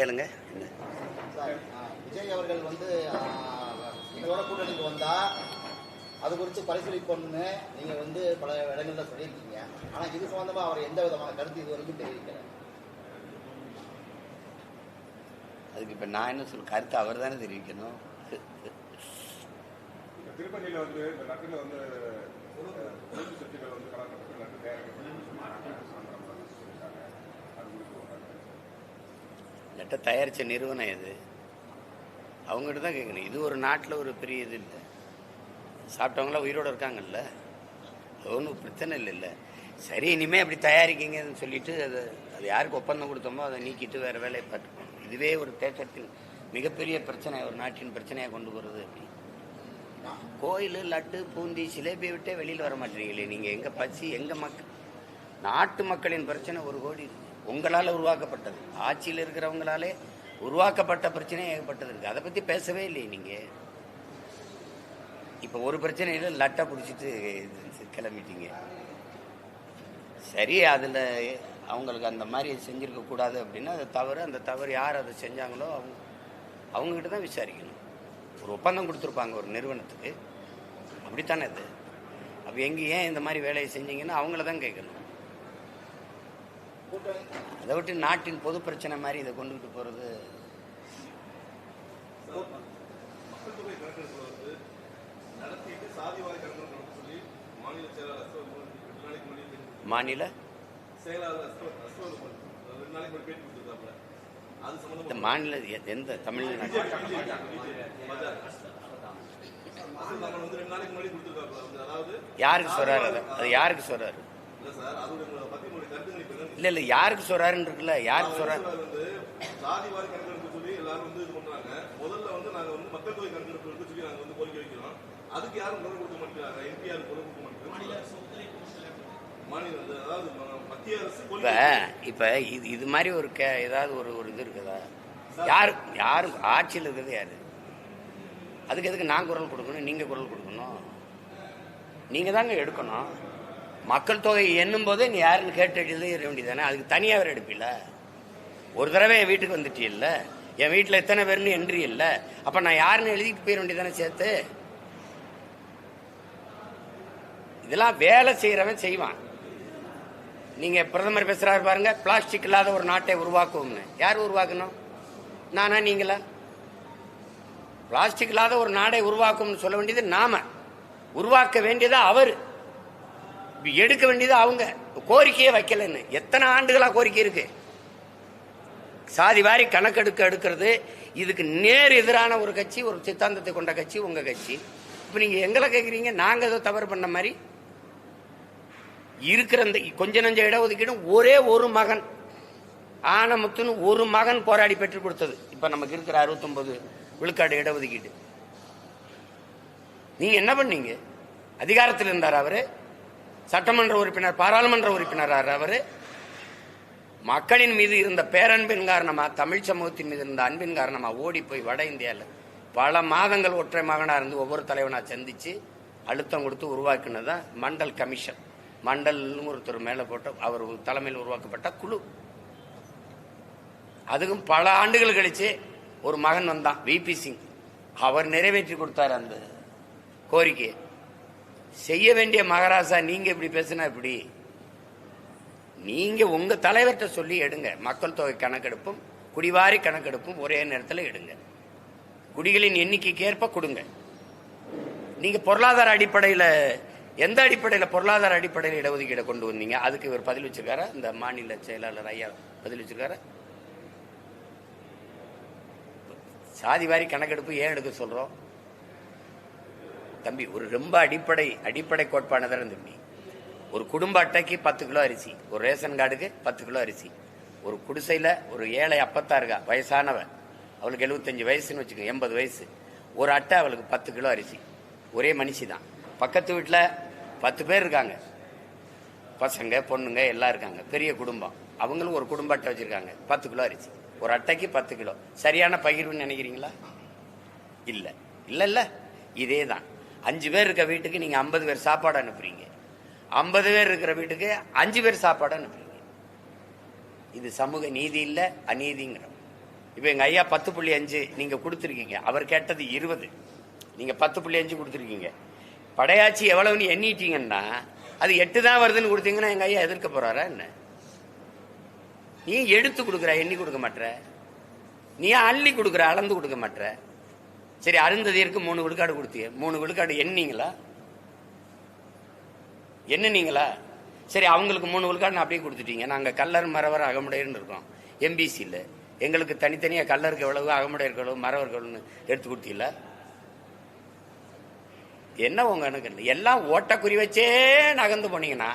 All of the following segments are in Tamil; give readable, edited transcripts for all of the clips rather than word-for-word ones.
கேளுங்க. விஜய் அவர்கள் எங்களோட கூட்டணிக்கு வந்தா அது குறித்து பரிசீலிப்போம்னு நீங்க பல இடங்கள்ல சொல்லியிருக்கீங்க. ஆனா இது சம்பந்தமா அவர் எந்த விதமான கருத்து இது வரைக்கும் தெரிவிக்கல. அதுக்கு இப்ப நான் என்ன சொல்ல, கருத்து அவர் தானே தெரிவிக்கணும். திருப்பதியில இந்த நட்டுல லட்டை தயாரிச்ச நிறுவனம் எது, அவங்ககிட்ட தான் கேட்கணும். இது ஒரு நாட்டில் ஒரு பெரிய இது இல்லை. சாப்பிட்டவங்களாம் உயிரோடு இருக்காங்கல்ல, அது ஒன்றும் பிரச்சனை இல்லைல்ல. சரி, இனிமேல் அப்படி தயாரிக்கிங்கன்னு சொல்லிட்டு அது யாருக்கு ஒப்பந்தம் கொடுத்தோமோ அதை நீக்கிட்டு வேறு வேலையை பார்த்துக்கணும். இதுவே ஒரு தேசத்தின் மிகப்பெரிய பிரச்சனை, ஒரு நாட்டின் பிரச்சனையாக கொண்டு போகிறது. அப்படி கோயில், லட்டு, பூந்தி, சிலேபியை விட்டே வெளியில் வர மாட்டீங்களே நீங்கள். எங்கள் பசி, எங்கள் நாட்டு மக்களின் பிரச்சனை 1 கோடி இருக்கு. உங்களால் உருவாக்கப்பட்டது, ஆட்சியில் இருக்கிறவங்களாலே உருவாக்கப்பட்ட பிரச்சனை ஏகப்பட்டது இருக்கு. அதை பற்றி பேசவே இல்லையே நீங்கள். இப்போ ஒரு பிரச்சனையில் லட்டை பிடிச்சிட்டு கிளம்பிட்டீங்க. சரி, அதில் அவங்களுக்கு அந்த மாதிரி செஞ்சுருக்கக்கூடாது அப்படின்னா அது தவறு. அந்த தவறு யார் அதை செஞ்சாங்களோ அவங்ககிட்ட தான் விசாரிக்கணும். ஒரு ஒப்பந்தம் கொடுத்துருப்பாங்க ஒரு நிறுவனத்துக்கு, அப்படித்தானே அது. அப்போ ஏன் இந்த மாதிரி வேலையை செஞ்சீங்கன்னா அவங்கள தான் கேட்கணும். அதை விட்டு நாட்டின் பொது பிரச்சனை மாதிரி இதை கொண்டுகிட்டு போகிறது. மாநில மாநில எந்த தமிழ்நாடு யாருக்கு சொல்றாரு? அது யாருக்கு சொல்றாரு? இல்ல யாருக்கு சொல்றாருன்னு இருக்குல்ல, யாருக்கு சொல்றாரு? இப்ப இது மாதிரி ஒரு ஏதாவது ஒரு இது இருக்குதா? யாரும் ஆட்சியில் இருக்கிறது யாரு? அதுக்கு எதுக்கு நான் குரல் கொடுக்கணும், நீங்க குரல் கொடுக்கணும்? நீங்க தாங்க எடுக்கணும். மக்கள் தொகை எண்ணும் போது நீ யாருன்னு கேட்டு எழுத வேண்டியதானே. அதுக்கு தனியாக வேறு எடுப்பில்ல. ஒரு தடவை என் வீட்டுக்கு வந்துட்டீல்ல, என் வீட்டில் எத்தனை பேர்னு என்ட்ரி இல்லை, அப்போ நான் யாருன்னு எழுதிட்டு போயிட வேண்டியதானே சேர்த்து. இதெல்லாம் வேலை செய்கிறவன் செய்வான். நீங்கள் பிரதமர் பேசுகிறாரு பாருங்க, பிளாஸ்டிக் இல்லாத ஒரு நாட்டை உருவாக்குவோம்னு. யார் உருவாக்கணும்? நானா நீங்களா? பிளாஸ்டிக் இல்லாத ஒரு நாடை உருவாக்கும்னு சொல்ல வேண்டியது நாம, உருவாக்க வேண்டியது அவர், எடுக்க வேண்டியது அவங்க. கோரிக்கையே வைக்கலன்னு எத்தனை ஆண்டுகளா கோரிக்கை இருக்கு. சாதி வாரி கணக்கெடுக்க எடுக்கிறது இதுக்கு நேர் எதிரான ஒரு கட்சி, ஒரு சித்தாந்தத்தை கொண்ட கட்சி உங்க கட்சி. இப்ப நீங்க எங்களை கேட்குறீங்க நாங்க ஏதோ தவறு பண்ண மாதிரி. இருக்கிற இந்த கொஞ்ச நஞ்ச இடஒதுக்கீடு ஒரே ஒரு மகன் ஆனமுத்துன்னு ஒரு மகன் போராடி பெற்றுக் கொடுத்தது. இப்ப நமக்கு இருக்கிற 69 விழுக்காடு இடஒதுக்கீடு. நீங்க என்ன பண்ணீங்க? அதிகாரத்தில் இருந்தார் அவரு, சட்டமன்ற உறுப்பினர், பாராளுமன்ற உறுப்பினர் அவரு. மக்களின் மீது இருந்த பேரன்பின் காரணமா, தமிழ் சமூகத்தின் மீது இருந்த அன்பின் காரணமா ஓடி போய் வட இந்தியாவில் பல மாதங்கள் ஒற்றை மகனா இருந்து ஒவ்வொரு தலைவனா சந்திச்சு அழுத்தம் கொடுத்து உருவாக்குனதான் மண்டல் கமிஷன். மண்டல் ஒருத்தர் மேல போட்ட அவர் தலைமையில் உருவாக்கப்பட்ட குழு. அதுக்கும் பல ஆண்டுகள் கழிச்சு ஒரு மகன் வந்தான், விபி சிங். அவர் நிறைவேற்றி கொடுத்தார் அந்த கோரிக்கையை. செய்ய வேண்டிய மகாராஜா நீங்க இப்படி பேசினா இப்படி? நீங்க உங்க தலைவர்கிட்ட சொல்லி எடுங்க. மக்கள் தொகை கணக்கெடுப்பும் குடிவாரி கணக்கெடுப்பும் ஒரே நேரத்தில் எடுங்க. குடிகளின் எண்ணிக்கைக்கு ஏற்ப கொடுங்க. நீங்க பொருளாதார அடிப்படையில், எந்த அடிப்படையில்? பொருளாதார அடிப்படையில் இடஒதுக்கீடை கொண்டு வந்தீங்க. அதுக்கு இவர் பதில் வச்சிருக்காரா? இந்த மாநில செயலாளர் ஐயா பதில் வச்சிருக்காரா? சாதி வாரி கணக்கெடுப்பு ஏன் எடுக்க சொல்றோம் தம்பி? ஒரு ரொம்ப அடிப்படை கோட்பாடுதான் தம்பி. ஒரு குடும்ப அட்டைக்கு 10 கிலோ அரிசி, ஒரு ரேஷன் கார்டுக்கு 10 கிலோ அரிசி. ஒரு குடிசையில் ஒரு ஏழை அப்பத்தா இருக்கா, வயசானவ, அவளுக்கு 75 வயசுன்னு வச்சுக்கோ, 80 வயசு, ஒரு அட்டை, அவளுக்கு 10 கிலோ அரிசி. ஒரே மனுஷி தான். பக்கத்து வீட்டில் 10 பேர் இருக்காங்க, பசங்க பொண்ணுங்க எல்லாம் இருக்காங்க, பெரிய குடும்பம். அவங்களும் ஒரு குடும்ப அட்டை வச்சிருக்காங்க, 10 கிலோ அரிசி. ஒரு அட்டைக்கு 10 கிலோ. சரியான பகிர்வுன்னு நினைக்கிறீங்களா? இல்லை இல்லை இல்லை. இதே தான் 5 பேர் இருக்க வீட்டுக்கு நீங்க 50 பேர் சாப்பாடு அனுப்புறீங்க, 50 பேர் இருக்கிற வீட்டுக்கு 5 பேர் சாப்பாடு அனுப்புறீங்க. இது சமூக நீதி இல்லை, அநீதிங்கிறோம். இப்ப எங்க ஐயா 10.5 நீங்க கொடுத்துருக்கீங்க, அவர் கேட்டது 20, நீங்க 10.5 கொடுத்துருக்கீங்க. படையாட்சி எவ்வளவுன்னு எண்ணிட்டீங்கன்னா அது 8 தான் வருதுன்னு கொடுத்தீங்கன்னா எங்க ஐயா எதிர்க்க போறாரா என்ன? நீ எடுத்து கொடுக்குற, எண்ணி கொடுக்க மாட்ட. நீ அள்ளி கொடுக்குற, அளந்து கொடுக்க மாட்ட. சரி, அருந்ததியருக்கு 3 விழுக்காடு கொடுத்தீங்க, 3 விழுக்காடு எண்ணீங்களா? என்னீங்களா? சரி, அவங்களுக்கு 3 விழுக்காடு அப்படியே கொடுத்துட்டீங்க. நாங்க கல்லர் மறவர் அகமுடையர்னு இருக்கோம் எம்பிசியில். எங்களுக்கு தனித்தனியா கல்லருக்கு எவ்வளவு, அகமுடையருக்கு எவ்வளவு, மறவருக்கு எவ்வளவுன்னு எடுத்து கொடுத்தீங்களா? என்ன உங்க எனக்கு எல்லாம் ஓட்ட குறி வச்சே நகர்ந்து போனீங்கன்னா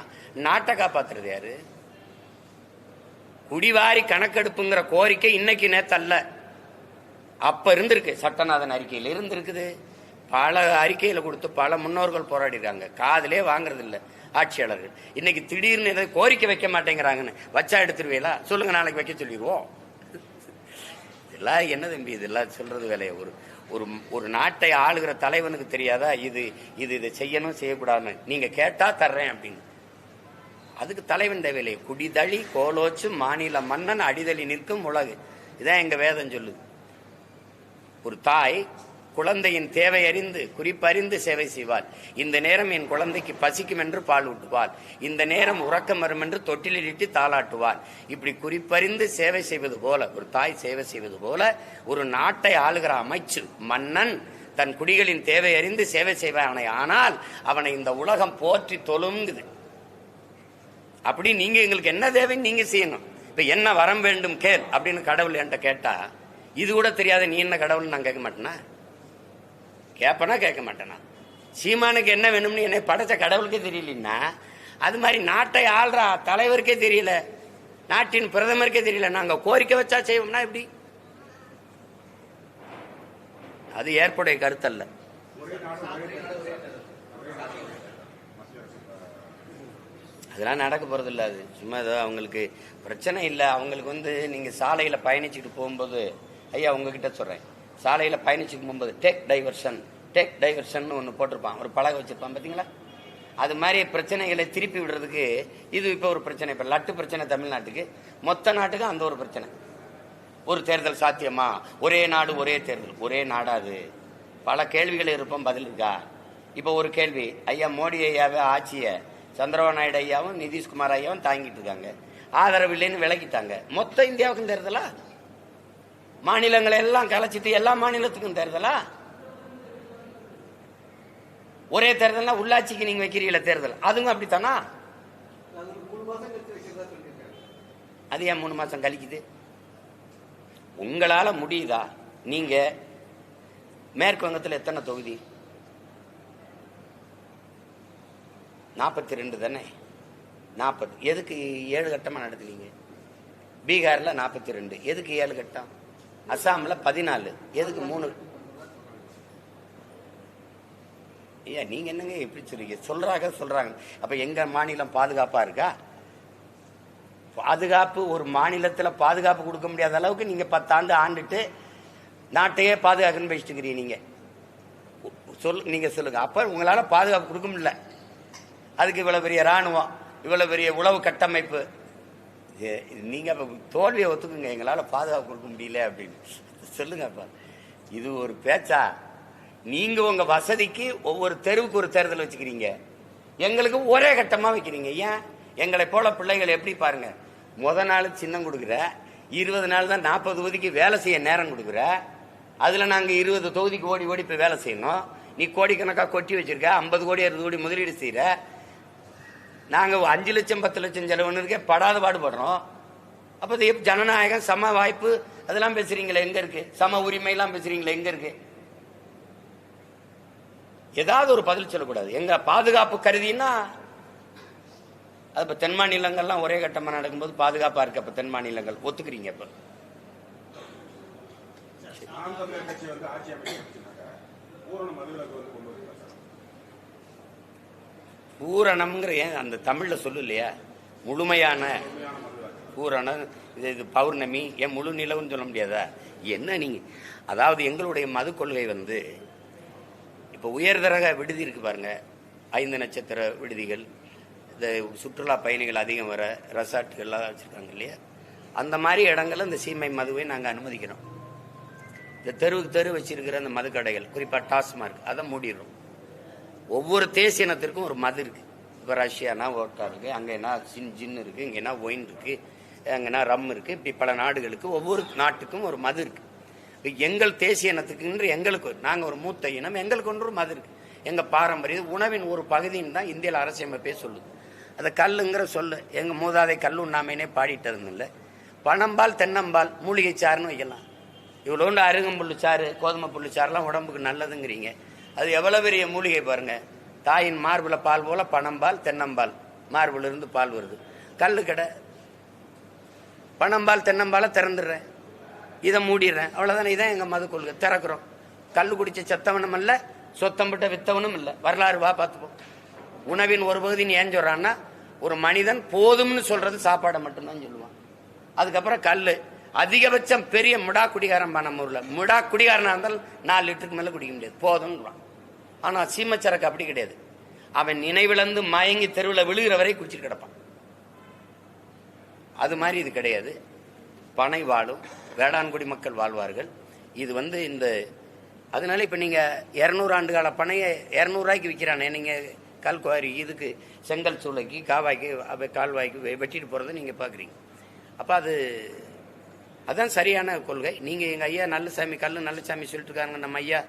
நாட்டை காப்பாத்துறது யாரு? குடிவாரி கணக்கெடுப்புங்கிற கோரிக்கை இன்னைக்கு நேத்தல்ல, அப்ப இருந்திருக்கு. சட்டநாதன் அறிக்கையில் இருந்திருக்குது, பல அறிக்கையில கொடுத்து பல முன்னோர்கள் போராடிறாங்க. காதலே வாங்குறது இல்ல ஆட்சியாளர்கள். இன்னைக்கு திடீர்னு ஏதாவது கோரிக்கை வைக்க மாட்டேங்கிறாங்கன்னு வச்சா எடுத்துருவீங்களா? சொல்லுங்க, நாளைக்கு வைக்க சொல்லிடுவோம். இதெல்லாம் என்ன தம்பி, இதெல்லாம் சொல்றது வேலையை? ஒரு நாட்டை ஆளுகிற தலைவனுக்கு தெரியாதா இது இதை செய்யணும் செய்யக்கூடாதுன்னு? நீங்க கேட்டா தர்றேன் அப்படின்னு. அதுக்கு தலைவன் தேவையில்லை. குடிதழி கோலோச்சு மாநில மன்னன் அடிதழி நிற்கும் உலகு. இதான் எங்க வேதம் சொல்லுது. ஒரு தாய் குழந்தையின் தேவை அறிந்து குறிப்பறிந்து சேவை செய்வாள். இந்த நேரம் என் குழந்தைக்கு பசிக்கும் என்று பால் ஊட்டுவாள், இந்த நேரம் உறக்கம் வரும் என்று தொட்டிலிட்டு தாளாட்டுவாள். இப்படி குறிப்பறிந்து சேவை செய்வது போல, ஒரு தாய் சேவை செய்வது போல, ஒரு நாட்டை ஆளுகிற அமைச்சு மன்னன் தன் குடிகளின் தேவை அறிந்து சேவை செய்வான். ஆனால் அவனை இந்த உலகம் போற்றி தொழுங்குது. அப்படி நீங்க எங்களுக்கு என்ன தேவைன்னு நீங்க செய்யணும். இப்ப என்ன வரம் வேண்டும் கேள் அப்படின்னு கடவுள் என்கிட்ட கேட்டா, இது கூட தெரியாத நீ என்ன கடவுள் நான் கேட்க மாட்டேனா? கேட்பனா கேட்க மாட்டேனா? சீமானுக்கு என்ன வேணும்னு என்னை படைச்ச கடவுளுக்கே தெரியலன்னா, அது மாதிரி நாட்டை ஆள்ற தலைவருக்கே தெரியல, நாட்டின் பிரதமருக்கே தெரியல. நாங்க கோரிக்கை வச்சா செய்வோம்னா எப்படி? அது ஏற்புடைய கருத்தல்ல. அதெல்லாம் நடக்க போறது இல்லை. அது சும்மா ஏதோ அவங்களுக்கு பிரச்சனை இல்லை. அவங்களுக்கு நீங்க சாலையில பயணிச்சுட்டு போகும்போது, ஐயா உங்ககிட்ட சொல்றேன், சாலையில பயணிச்சுட்டு போகும்போது டேக் டைவர்ஷன் ஒன்று போட்டிருப்பான், ஒரு பலகை வச்சிருப்பான் பாத்தீங்களா? அது மாதிரி பிரச்சனைகளை திருப்பி விடுறதுக்கு இது இப்ப ஒரு பிரச்சனை. இப்ப லட்டு பிரச்சனை தமிழ்நாட்டுக்கு, மொத்த நாட்டுக்கு அந்த ஒரு பிரச்சனை. ஒரு தேர்தல் சாத்தியமா? ஒரே நாடு ஒரே தேர்தல். ஒரே நாடாது? பல கேள்விகள் இருப்போம், பதில் இருக்கா? இப்ப ஒரு கேள்வி, ஐயா மோடி ஐயாவே ஆட்சிய சந்திரபாபு நாயுடு ஐயாவும் நிதிஷ்குமார் ஐயாவும் தாங்கிட்டு இருக்காங்க, ஆதரவு இல்லைன்னு விலகிட்டாங்க. மொத்த இந்தியாவுக்கும் தேர்தலா? மாநிலங்களை எல்லாம் கலைச்சிட்டு எல்லா மாநிலத்துக்கும் தேர்தலா? ஒரே தேர்தல்னா உள்ளாட்சிக்கு நீங்க வைக்கிறீங்களா தேர்தல், அதுவும் அப்படித்தானா? அது ஏன் 3 மாசம் கழிக்குது? உங்களால முடியுதா? நீங்க மேற்கு வங்கத்தில் எத்தனை தொகுதி? 42 தானே? 40. எதுக்கு 7 கட்டமா நடத்துறீங்க? பீகார்ல 42, எதுக்கு 7 கட்டம்? அசாம்ல 14, எதுக்கு 3? ஐயா நீங்க என்னங்க எப்படி சொல்றாங்க? அப்ப எங்க மாநிலம் பாதுகாப்பா இருக்கா? பாதுகாப்பு, ஒரு மாநிலத்துல பாதுகாப்பு கொடுக்க முடியாத அளவுக்கு நீங்க 10 ஆண்டு ஆண்டுட்டு நாட்டையே பாதுகாக்கணும்னு பேசிட்டு இருக்கிறீங்க. நீங்க சொல்லுங்க, அப்ப உங்களால பாதுகாப்பு கொடுக்க முடியல. அதுக்கு இவ்வளவு பெரிய ராணுவம், இவ்வளவு பெரிய உளவு கட்டமைப்பு. நீங்க தோல்வியை ஒத்துக்குங்க, எங்களால பாதுகாப்பு கொடுக்க முடியல அப்படின்னு சொல்லுங்க. அப்ப இது ஒரு பேச்சா? நீங்க உங்க வசதிக்கு ஒவ்வொரு தெருவுக்கு ஒரு தேர்தல் வச்சுக்கிறீங்க, எங்களுக்கு ஒரே கட்டமா வைக்கிறீங்க. ஏன்? எங்களை போல பிள்ளைகள் எப்படி பாருங்க, முத நாள் சின்னம் கொடுக்குற, 20 நாள் தான் 40 தொகுதிக்கு வேலை செய்ய நேரம் கொடுக்குற, அதுல நாங்க 20 தொகுதிக்கு ஓடி ஓடி போய் வேலை செய்யணும். நீ கோடிக்கணக்கா கொட்டி வச்சிருக்க, 50 கோடி 60 கோடி முதலீடு செய்யற. நாங்க 5 லட்சம் 10 லட்சம் செலவுன்னு இருக்க படாத பாடுபடுறோம். அப்ப ஜனநாயகம், சம வாய்ப்பு அதெல்லாம் பேசுறீங்களே, எங்க இருக்கு? சம உரிமை எல்லாம் பேசுறீங்களே, எங்க இருக்கு? ஏதாவது ஒரு பதில் சொல்லக்கூடாது. எங்க பாதுகாப்பு கருதினா அது இப்ப தென் மாநிலங்கள்லாம் ஒரே கட்டமா நடக்கும்போது பாதுகாப்பா இருக்கு. அப்ப தென் மாநிலங்கள் ஒத்துக்கிறீங்க? இப்ப பூரணம்ங்கிற ஏன் அந்த தமிழ்ல சொல்லு இல்லையா? முழுமையான பூரணம், இது பௌர்ணமி, ஏன் முழு நிலவுன்னு சொல்ல முடியாதா? என்ன நீங்க? அதாவது எங்களுடைய மது கொள்கை இப்ப உயர்தரக விடுதி இருக்கு பாருங்க, 5 நட்சத்திர விடுதிகள், இந்த சுற்றுலா பயணிகள் அதிகம் வர ரெசார்ட்டுகள்லாம் வச்சிருக்காங்க இல்லையா? அந்த மாதிரி இடங்கள்ல இந்த சீமை மதுவை நாங்கள் அனுமதிக்கிறோம். இந்த தெருவுக்கு தெரு வச்சிருக்கிற அந்த மது கடைகள், குறிப்பாக டாஸ்மார்க், அதை மூடிடுறோம். ஒவ்வொரு தேசிய இனத்திற்கும் ஒரு மது இருக்கு. இப்போ ரஷ்யானா ஓட்டா இருக்கு, அங்கேனா ஜின் இருக்கு, இங்கேனா ஒயின் இருக்கு, அங்கேனா ரம் இருக்கு. இப்படி பல நாடுகளுக்கு ஒவ்வொரு நாட்டுக்கும் ஒரு மது இருக்கு. எங்கள் தேசிய இனத்துக்கு எங்களுக்கு நாங்கள் ஒரு மூத்த இனம், எங்களுக்கு ஒன்று மது இருக்கு. எங்கள் பாரம்பரிய உணவின் ஒரு பகுதின்னு தான் இந்தியாவில் அரசியமைப்பே சொல்லுது. அதை கல்லுங்கிற சொல்லு எங்கள் மூதாதை கல் உண்ணாமைனே பாடிட்டு இல்லை. பனம்பால் தென்னம்பால் மூலிகை சாறுன்னு வைக்கலாம். இவ்வளோண்டு அருகம்புல்லு சாறு கோதுமை புல்லு சாறுலாம் உடம்புக்கு நல்லதுங்கிறீங்க. அது எவ்வளோ பெரிய மூலிகை பாருங்க. தாயின் மார்புல பால் போல பனம்பால் தென்னம்பால், மார்புல இருந்து பால் வருது. கல்லு கடை பனம்பால் தென்னம்பாலை திறந்துடுறேன், இதை மூடிடுறேன், அவ்வளோதானே. இதான் எங்கள் மது கொள்கை. திறக்கிறோம். கல்லு குடிச்ச செத்தவனும் இல்லை, சொத்தம்பிட்ட வித்தவனும் இல்லை. வரலாறு வா பார்த்துப்போம். உணவின் ஒரு பகுதின்னு ஏன் சொல்றான்னா, ஒரு மனிதன் போதும்னு சொல்றது சாப்பாடை மட்டும்தான் சொல்லுவான். அதுக்கப்புறம் கல்லு அதிகபட்சம் பெரிய முடா குடிகாரன் நம்ம ஊர்ல. முடா குடிகாரனா இருந்தால் 4 லிட்டருக்கு மேல குடிக்க முடியாது, போதும்ன்றான். ஆனா சீமச்சரக்கு அப்படி கிடையாது. அவன் நினைவிழந்து மயங்கி தெருவில் விழுகிற வரை குடிச்சிட்டு கிடப்பான். அது மாதிரி இது கிடையாது. பனை வாழும், வேளாண்குடி மக்கள் வாழ்வார்கள். இது இந்த அதனால இப்ப நீங்க 200 ஆண்டு கால பனையை 200 ரூபாய்க்கு விற்கிறானே, நீங்க கல்குவாரி இதுக்கு செங்கல் சூளைக்கு காவாய்க்கு கால்வாய்க்கு வெட்டிட்டு போறதை நீங்க பாக்குறீங்க. அப்ப அதான் சரியான கொள்கை. நீங்க எங்க ஐயா நல்லசாமி கல்லு நல்லசாமி சொல்லிட்டு இருக்காங்க. நம்ம ஐயா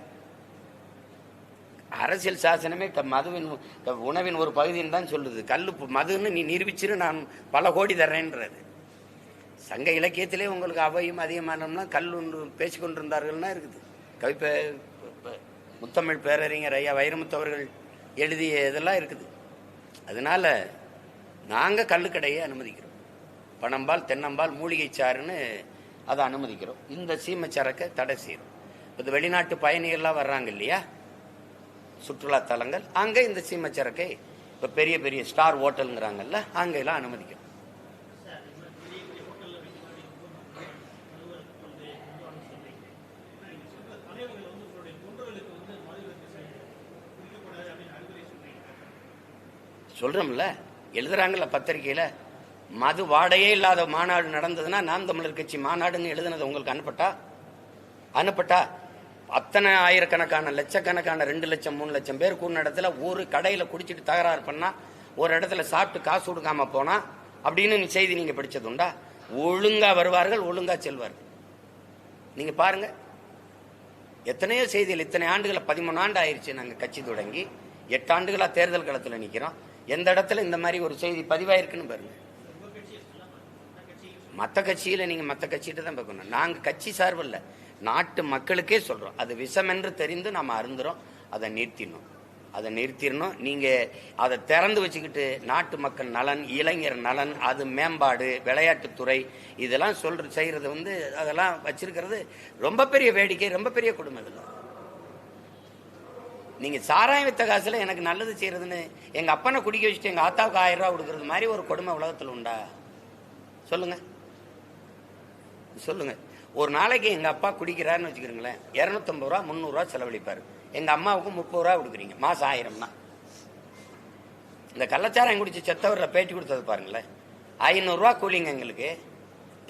அரசியல் சாசனமே மதுவின் உணவின் ஒரு பகுதின்னு தான் சொல்லுது. கல்லு மதுன்னு நீ நிரூபிச்சிரு, நான் பல கோடி தர்றேன்றது. சங்க இலக்கியத்திலே உங்களுக்கு அவையும் அதிகமானோம்னா கல் ஒன்று பேசிக்கொண்டிருந்தார்கள்னா இருக்குது. முத்தமிழ் பேரறிஞர் ஐயா வைரமுத்து அவர்கள் எழுதிய இதெல்லாம் இருக்குது. அதனால நாங்க கல்லுக்கடையை அனுமதிக்கிறோம். பனம்பால் தென்னம்பால் மூலிகை சாறுன்னு அதை அனுமதிக்கிறோம். இந்த சீமச்சரக்கை தடை செய்யறோம். இந்த வெளிநாட்டு பயணிகள்லாம் வர்றாங்க இல்லையா, சுற்றுலா தலங்கள், அங்கே இந்த சீமச்சரக்கை இப்போ பெரிய பெரிய ஸ்டார் ஹோட்டலுங்கிறாங்கல்ல, அங்கெல்லாம் அனுமதிக்கிறோம். சொல்றோம்ல, எழுதுறாங்கல்ல பத்திரிகையில, மது வாடையே இல்லாத மாநாடு நடந்ததுன்னா நாம் தமிழர் கட்சி மாநாடுன்னு எழுதுனது உங்களுக்கு அனுப்பட்டா அத்தனை ஆயிரக்கணக்கான லட்சக்கணக்கான 2 லட்சம் 3 லட்சம் பேர் கூடின இடத்துல ஒரு கடையில குடிச்சிட்டு தகராறு பண்ணா, ஒரு இடத்துல சாப்பிட்டு காசு கொடுக்காம போனா அப்படின்னு செய்தி நீங்க படிச்சதுண்டா? ஒழுங்கா வருவார்கள், ஒழுங்கா செல்வார்கள். நீங்க பாருங்க, எத்தனையோ செய்திகள். இத்தனை ஆண்டுகள் 13 ஆண்டு ஆயிடுச்சு நாங்க கட்சி தொடங்கி, 8 ஆண்டுகளா தேர்தல் களத்துல நிக்கிறோம். எந்த இடத்துல இந்த மாதிரி ஒரு செய்தி பதிவாயிருக்குன்னு பாருங்க. மற்ற கட்சியில நீங்க மற்ற கட்சிகிட்ட தான் பார்க்கணும். நாங்க கட்சி சார்பில்ல, நாட்டு மக்களுக்கே சொல்றோம். அது விஷம் என்று தெரிந்து நாம அருந்துறோம். அதை நிறுத்திடணும். நீங்க அதை திறந்து வச்சுக்கிட்டு நாட்டு மக்கள் நலன், இளைஞர் நலன், அது மேம்பாடு, விளையாட்டுத்துறை, இதெல்லாம் செய்யறது அதெல்லாம் வச்சிருக்கிறது ரொம்ப பெரிய வேடிக்கை, ரொம்ப பெரிய கொடுமை. இதெல்லாம் நீங்க சாராயம் வித்த காசுல எனக்கு நல்லது செய்யறதுன்னு எங்க அப்பனை குடிக்க வச்சுட்டு எங்க ஆத்தாவுக்கு 1000 ரூபாய் கொடுக்கறது மாதிரி ஒரு கொடுமை உலகத்துல உண்டா? சொல்லுங்க. ஒரு நாளைக்கு எங்க அப்பா குடிக்கிறாருன்னு வச்சுக்கிறீங்களேன், 250 ரூபா 300 ரூபா செலவழிப்பாரு. எங்க அம்மாவுக்கு 30 ரூபா கொடுக்குறீங்க, மாசம் 1000னா. இந்த கள்ளச்சாராயம் குடிச்சு செத்தவரில் பேட்டி கொடுத்தது பாருங்களேன். 500 ரூபா கூலிங்க எங்களுக்கு.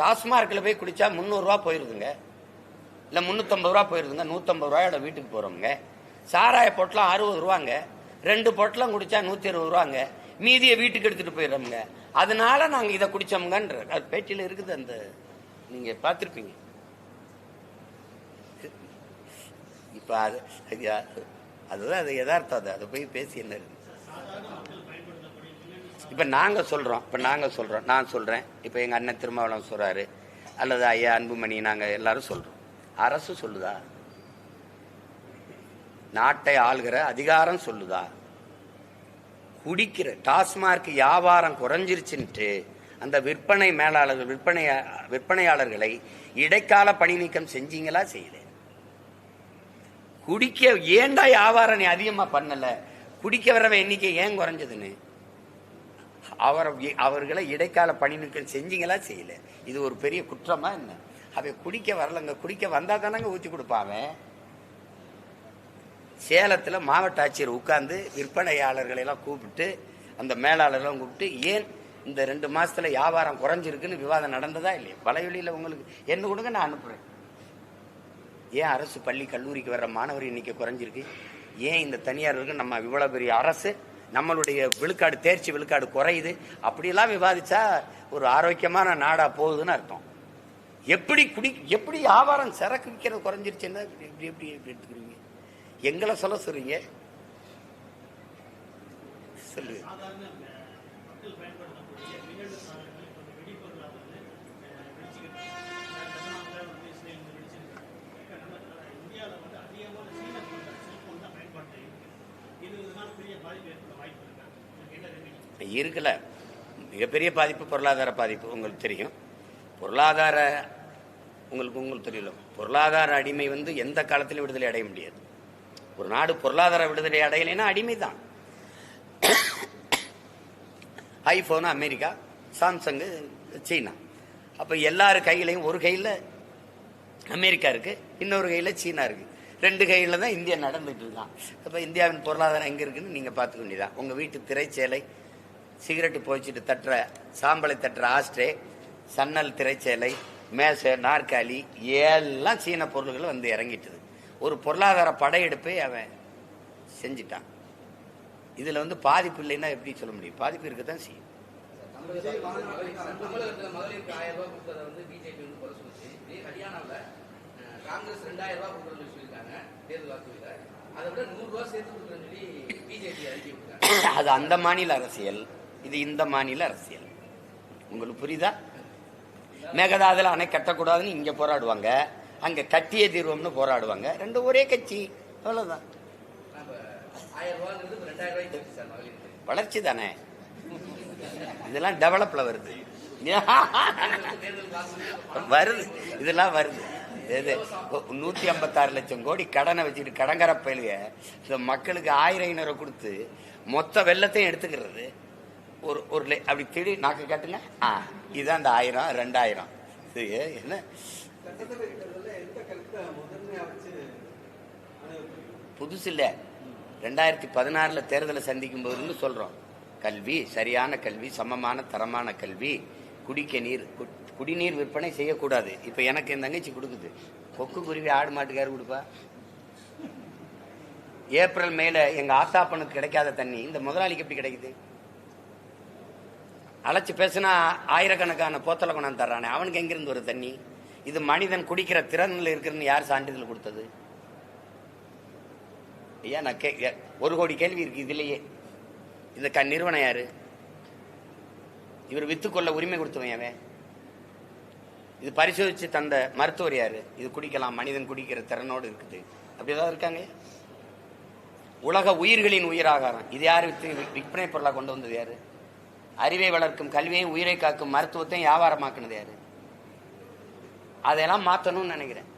டாஸ்மார்க்கில் போய் குடிச்சா 300 ரூபா போயிருதுங்க, இல்ல 350 ரூபா போயிருதுங்க. 150 ரூபாயோட வீட்டுக்கு போறோம்ங்க. சாராய பொட்டலாம் 60 ரூபாங்க, 2 பொட்டலாம் குடிச்சா 120 ரூபாங்க. மீதியை வீட்டுக்கு எடுத்துட்டு போயிடுறோம்ங்க. அதனால நாங்க இதை குடிச்சோம்ங்கன்ற அது பேட்டியில இருக்குது. அந்த நீங்க பார்த்திருப்பீங்க. இப்ப அதுதான் அது யதார்த்தம். அதை போய் பேசி என்ன இருக்கு? இப்ப நாங்க சொல்றோம், நான் சொல்றேன், இப்ப எங்க அண்ணன் திருமாவளவன் சொல்றாரு, அல்லது ஐயா அன்புமணி, நாங்க எல்லாரும் சொல்றோம். அரசு சொல்லுதா? நாட்டை ஆளுகிற அதிகாரம் சொல்லுதா? குடிக்கிற டாஸ்மார்க் வியாபாரம் குறைஞ்சிருச்சுன்ட்டு அந்த விற்பனை மேலாளர்கள், விற்பனையாளர்களை இடைக்கால பணி நீக்கம் செஞ்சீங்களா? செய்யல. குடிக்க ஏண்டா வியாபாரம் நீ அதிகமா பண்ணல? குடிக்க வரவ எண்ணிக்கை ஏன் குறைஞ்சதுன்னு அவர்களை இடைக்கால பணி நீக்கம் செஞ்சீங்களா? செய்யல. இது ஒரு பெரிய குற்றமா என்ன? அவ குடிக்க வரலங்க, குடிக்க வந்தா தானங்க ஊத்தி கொடுப்பாங்க. சேலத்துல மாவட்ட ஆட்சியர் உட்கார்ந்து விற்பனையாளர்களை எல்லாம் கூப்பிட்டு, அந்த மேலாளர்லாம் கூப்பிட்டு, ஏன் இந்த 2 மாசத்துல வியாபாரம் குறைஞ்சிருக்குன்னு விவாதம் நடந்ததா இல்லையா? வலைவெளியில உங்களுக்கு என்ன கொடுங்க, நான் அனுப்புறேன். ஏன் அரசு பள்ளி கல்லூரிக்கு வர்ற மாணவர் எண்ணிக்கை குறைஞ்சிருக்கு? ஏன் இந்த தனியாருக்கு நம்ம இவ்வளவு பெரிய அரசு நம்மளுடைய விழுக்காடு, தேர்ச்சி விழுக்காடு குறையுது? அப்படியெல்லாம் விவாதிச்சா ஒரு ஆரோக்கியமான நாடா போகுதுன்னு அர்த்தம். எப்படி வியாபாரம் சரக்கு விற்கிறது குறைஞ்சிருச்சுன்னா எப்படி எப்படி எப்படி எடுத்துக்கிறீங்க? எங்களை சொல்றீங்க சொல்லுங்க. இருக்குல்ல, மிகப்பெரிய பாதிப்பு பொருளாதார பாதிப்பு உங்களுக்கு தெரியும். உங்களுக்கு தெரியல, பொருளாதார அடிமை எந்த காலத்திலும் விடுதலை அடைய முடியாது. ஒரு நாடு பொருளாதார விடுதலை அடையலைன்னா அடிமை தான். ஐபோன் அமெரிக்கா, சாம்சங் சீனா. அப்ப எல்லாரு கையிலையும் ஒரு கையில அமெரிக்கா இருக்கு, இன்னொரு கையில சீனா இருக்கு. 2 கையில தான் இந்தியா நடந்துட்டு இருக்கான். அப்ப இந்தியாவின் பொருளாதாரம் எங்க இருக்குன்னு நீங்க பாத்துக்க வேண்டியதான். உங்க வீட்டு திரைச்சேலை, சிகரெட்டு போய்ச்சிட்டு தட்டுற சாம்பலை தட்டுற ஆஸ்ட்ரே, சன்னல் திரைச்சேலை, மேசை, நாற்காலி எல்லாம் சீன பொருள்கள் இறங்கிட்டுது. ஒரு பொருளாதார படையெடுப்பை அவன் செஞ்சிட்டான். இதுல பாதிப்பு இல்லைன்னா எப்படி சொல்ல முடியும்? பாதிப்பு இருக்கத்தான் செய்யும். தமிழகத்தில் மகளிருக்கு 1000 ரூபாய் கொடுத்ததை பிஜேபி குறை சொல்லிச்சு. ஹரியானாவில் காங்கிரஸ் 2000 ரூபாய் கொடுக்குறேன்னு சொல்லியிருக்காங்க தேர்தல் வாக்குறுதியில. அதை விட 100 ரூபாய் சேர்த்து கொடுக்குறேன்னு சொல்லி பிஜேபி அறிக்கை விட்டாங்க. அது அந்த மாநில அரசியல், இது இந்த மாநில அரசியல். உங்களுக்கு புரியுதா? மேகதாதுல அணை கட்டக்கூடாதுன்னு இங்க போராடுவாங்க, அங்க கட்டிய தீர்வம்னு போராடுவாங்க. 2 ஒரே கட்சி, அவ்வளவுதான். 1000 ரூபாங்கிறது 2000 ரூபாய்க்கு சார் மகளிருக்கு. வளர்ச்சி தானே, இதெல்லாம் டெவலப்ல வருது வருது, இதெல்லாம் வருது. 156 லட்சம் கோடி கடனை வச்சுட்டு கடங்கர பயிலுக இந்த மக்களுக்கு 1000-500 கொடுத்து மொத்த வெள்ளத்தையும் எடுத்துக்கிறது. ஒரு அப்படி திடீர் நாக்கு காட்டுங்க, இதுதான் அந்த 1000-2000. இது என்ன புதுசு இல்ல, 2016 தேர்தலை சந்திக்கும் போதுன்னு சொல்றோம். கல்வி, சரியான கல்வி, சமமான தரமான கல்வி, குடிநீர் விற்பனை செய்யக்கூடாது. இப்ப எனக்கு என் தங்கச்சி கொடுக்குது. கொக்கு குருவி ஆடு மாட்டுக்காரு கொடுப்பா. ஏப்ரல் மேல எங்க ஆத்தாப்பனுக்கு கிடைக்காத தண்ணி இந்த முதலாளிக்கு எப்படி கிடைக்குது? அழைச்சு பேசினா ஆயிரக்கணக்கான போத்தலை கொண்டாந்து தர்றானே, அவனுக்கு எங்கிருந்து ஒரு தண்ணி? இது மனிதன் குடிக்கிற திறன்ல இருக்குன்னு யார் சான்றிதழ் கொடுத்தது? ஐயா, நான் 1 கோடி கேள்வி இருக்கு இதுலயே. இந்த நிறுவனம் யாரு? இவர் வித்துக்கொள்ள உரிமை கொடுத்தவன் அவன். இது பரிசோதிச்சு தந்த மருத்துவர் யாரு? இது குடிக்கலாம், மனிதன் குடிக்கிற திறனோடு இருக்குது. அப்படிதான் இருக்காங்க. உலக உயிர்களின் உயிராகாரம் இது யாரு விற்பனை பொருளா கொண்டு வந்தது யாரு? அறிவை வளர்க்கும் கல்வியையும் உயிரை காக்கும் மருத்துவத்தையும் வியாபாரமாக்குனது யாரு? அதெல்லாம் மாற்றணும்னு நினைக்கிறேன்.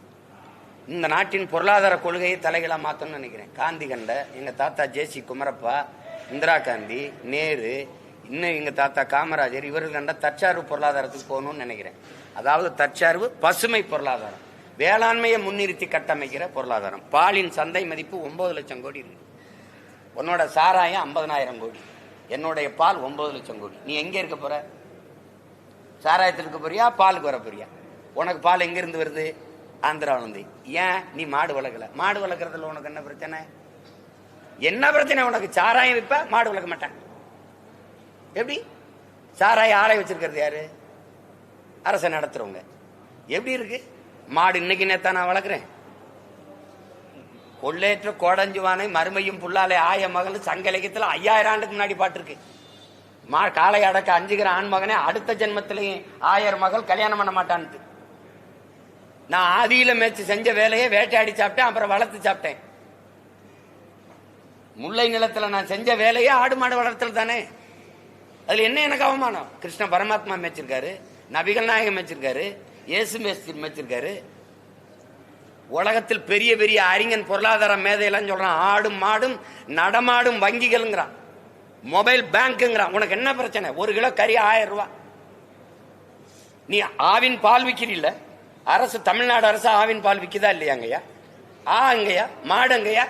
இந்த நாட்டின் பொருளாதார கொள்கையை தலைகளா மாற்றணும்னு நினைக்கிறேன். காந்தி கண்ட எங்க தாத்தா ஜே.சி. குமரப்பா, இந்திரா காந்தி, நேரு, இன்னும் எங்க தாத்தா காமராஜர், இவர்கள் கண்ட தற்சார்பு பொருளாதாரத்துக்கு போகணும்னு நினைக்கிறேன். அதாவது தற்சார்பு பசுமை பொருளாதாரம், வேளாண்மையை முன்னிறுத்தி கட்டமைக்கிற பொருளாதாரம். பாலின் சந்தை மதிப்பு 9 லட்சம் கோடி இருக்கு. உன்னோட சாராயம் 50,000 கோடி, என்னுடைய பால் 9 லட்சம் கோடி. நீ எங்க இருக்க போற? சாராயத்தில் இருக்க போறியா, பாலுக்கு வர போறியா? உனக்கு பால் எங்க இருந்து வருது? ஆந்திராவிலிருந்து. ஏன் நீ மாடு வளர்க்கல? மாடு வளர்க்கறதுல உனக்கு என்ன பிரச்சனை? என்ன பிரச்சனை உனக்கு? சாராயம் விப்ப, மாடு வளர்க்க மாட்டேன். எப்படி? சாராய ஆலை வச்சிருக்கிறது யாரு? அரசை நடத்துறவங்க. எப்படி இருக்கு? மாடு இன்னைக்கு நேத்தான் நான் வளர்க்குறேன். கொள்ளேற்ற கோடஞ்சுவானை மறுமையும் புல்லாலே ஆய மகள் சங்க இலக்கியத்துல 5000 ஆண்டுக்கு முன்னாடி பாட்டு இருக்கு. காளை அடக்க அஞ்சுகிற ஆண் மகனே அடுத்த ஜென்மத்திலேயும் 1000 மகள் கல்யாணம் பண்ண மாட்டான்ட்டு. நான் ஆதியில மேய்ச்சி செஞ்ச வேலையை வேட்டையாடி சாப்பிட்டேன், அப்புறம் வளர்த்து சாப்பிட்டேன். முல்லை நிலத்துல நான் செஞ்ச வேலையை ஆடு மாடு வளர்த்தல் தானே. அதுல என்ன எனக்கு அவமானம்? கிருஷ்ண பரமாத்மா மேய்ச்சிருக்காரு, நபிகள் நாயகம் மேய்ச்சிருக்காரு, இயேசு மேய்ச்சிருக்காரு. உலகத்தில் பெரிய பெரிய அறிஞன் பொருளாதார மேதையெல்லாம் சொல்றான், ஆடும் மாடும் நடமாடும் வங்கிகள்ங்கிறான், மொபைல் பேங்க்ங்கிறான். உனக்கு என்ன பிரச்சனை? 1 கிலோ கறி 1000 ரூபாய். நீ ஆவின் பால் விக்கிறீல்ல? அரசு, தமிழ்நாடு அரசு ஆவின் பால் விக்குதா இல்லையாங்கய்யா? அங்கயா மாடுங்கய்யா?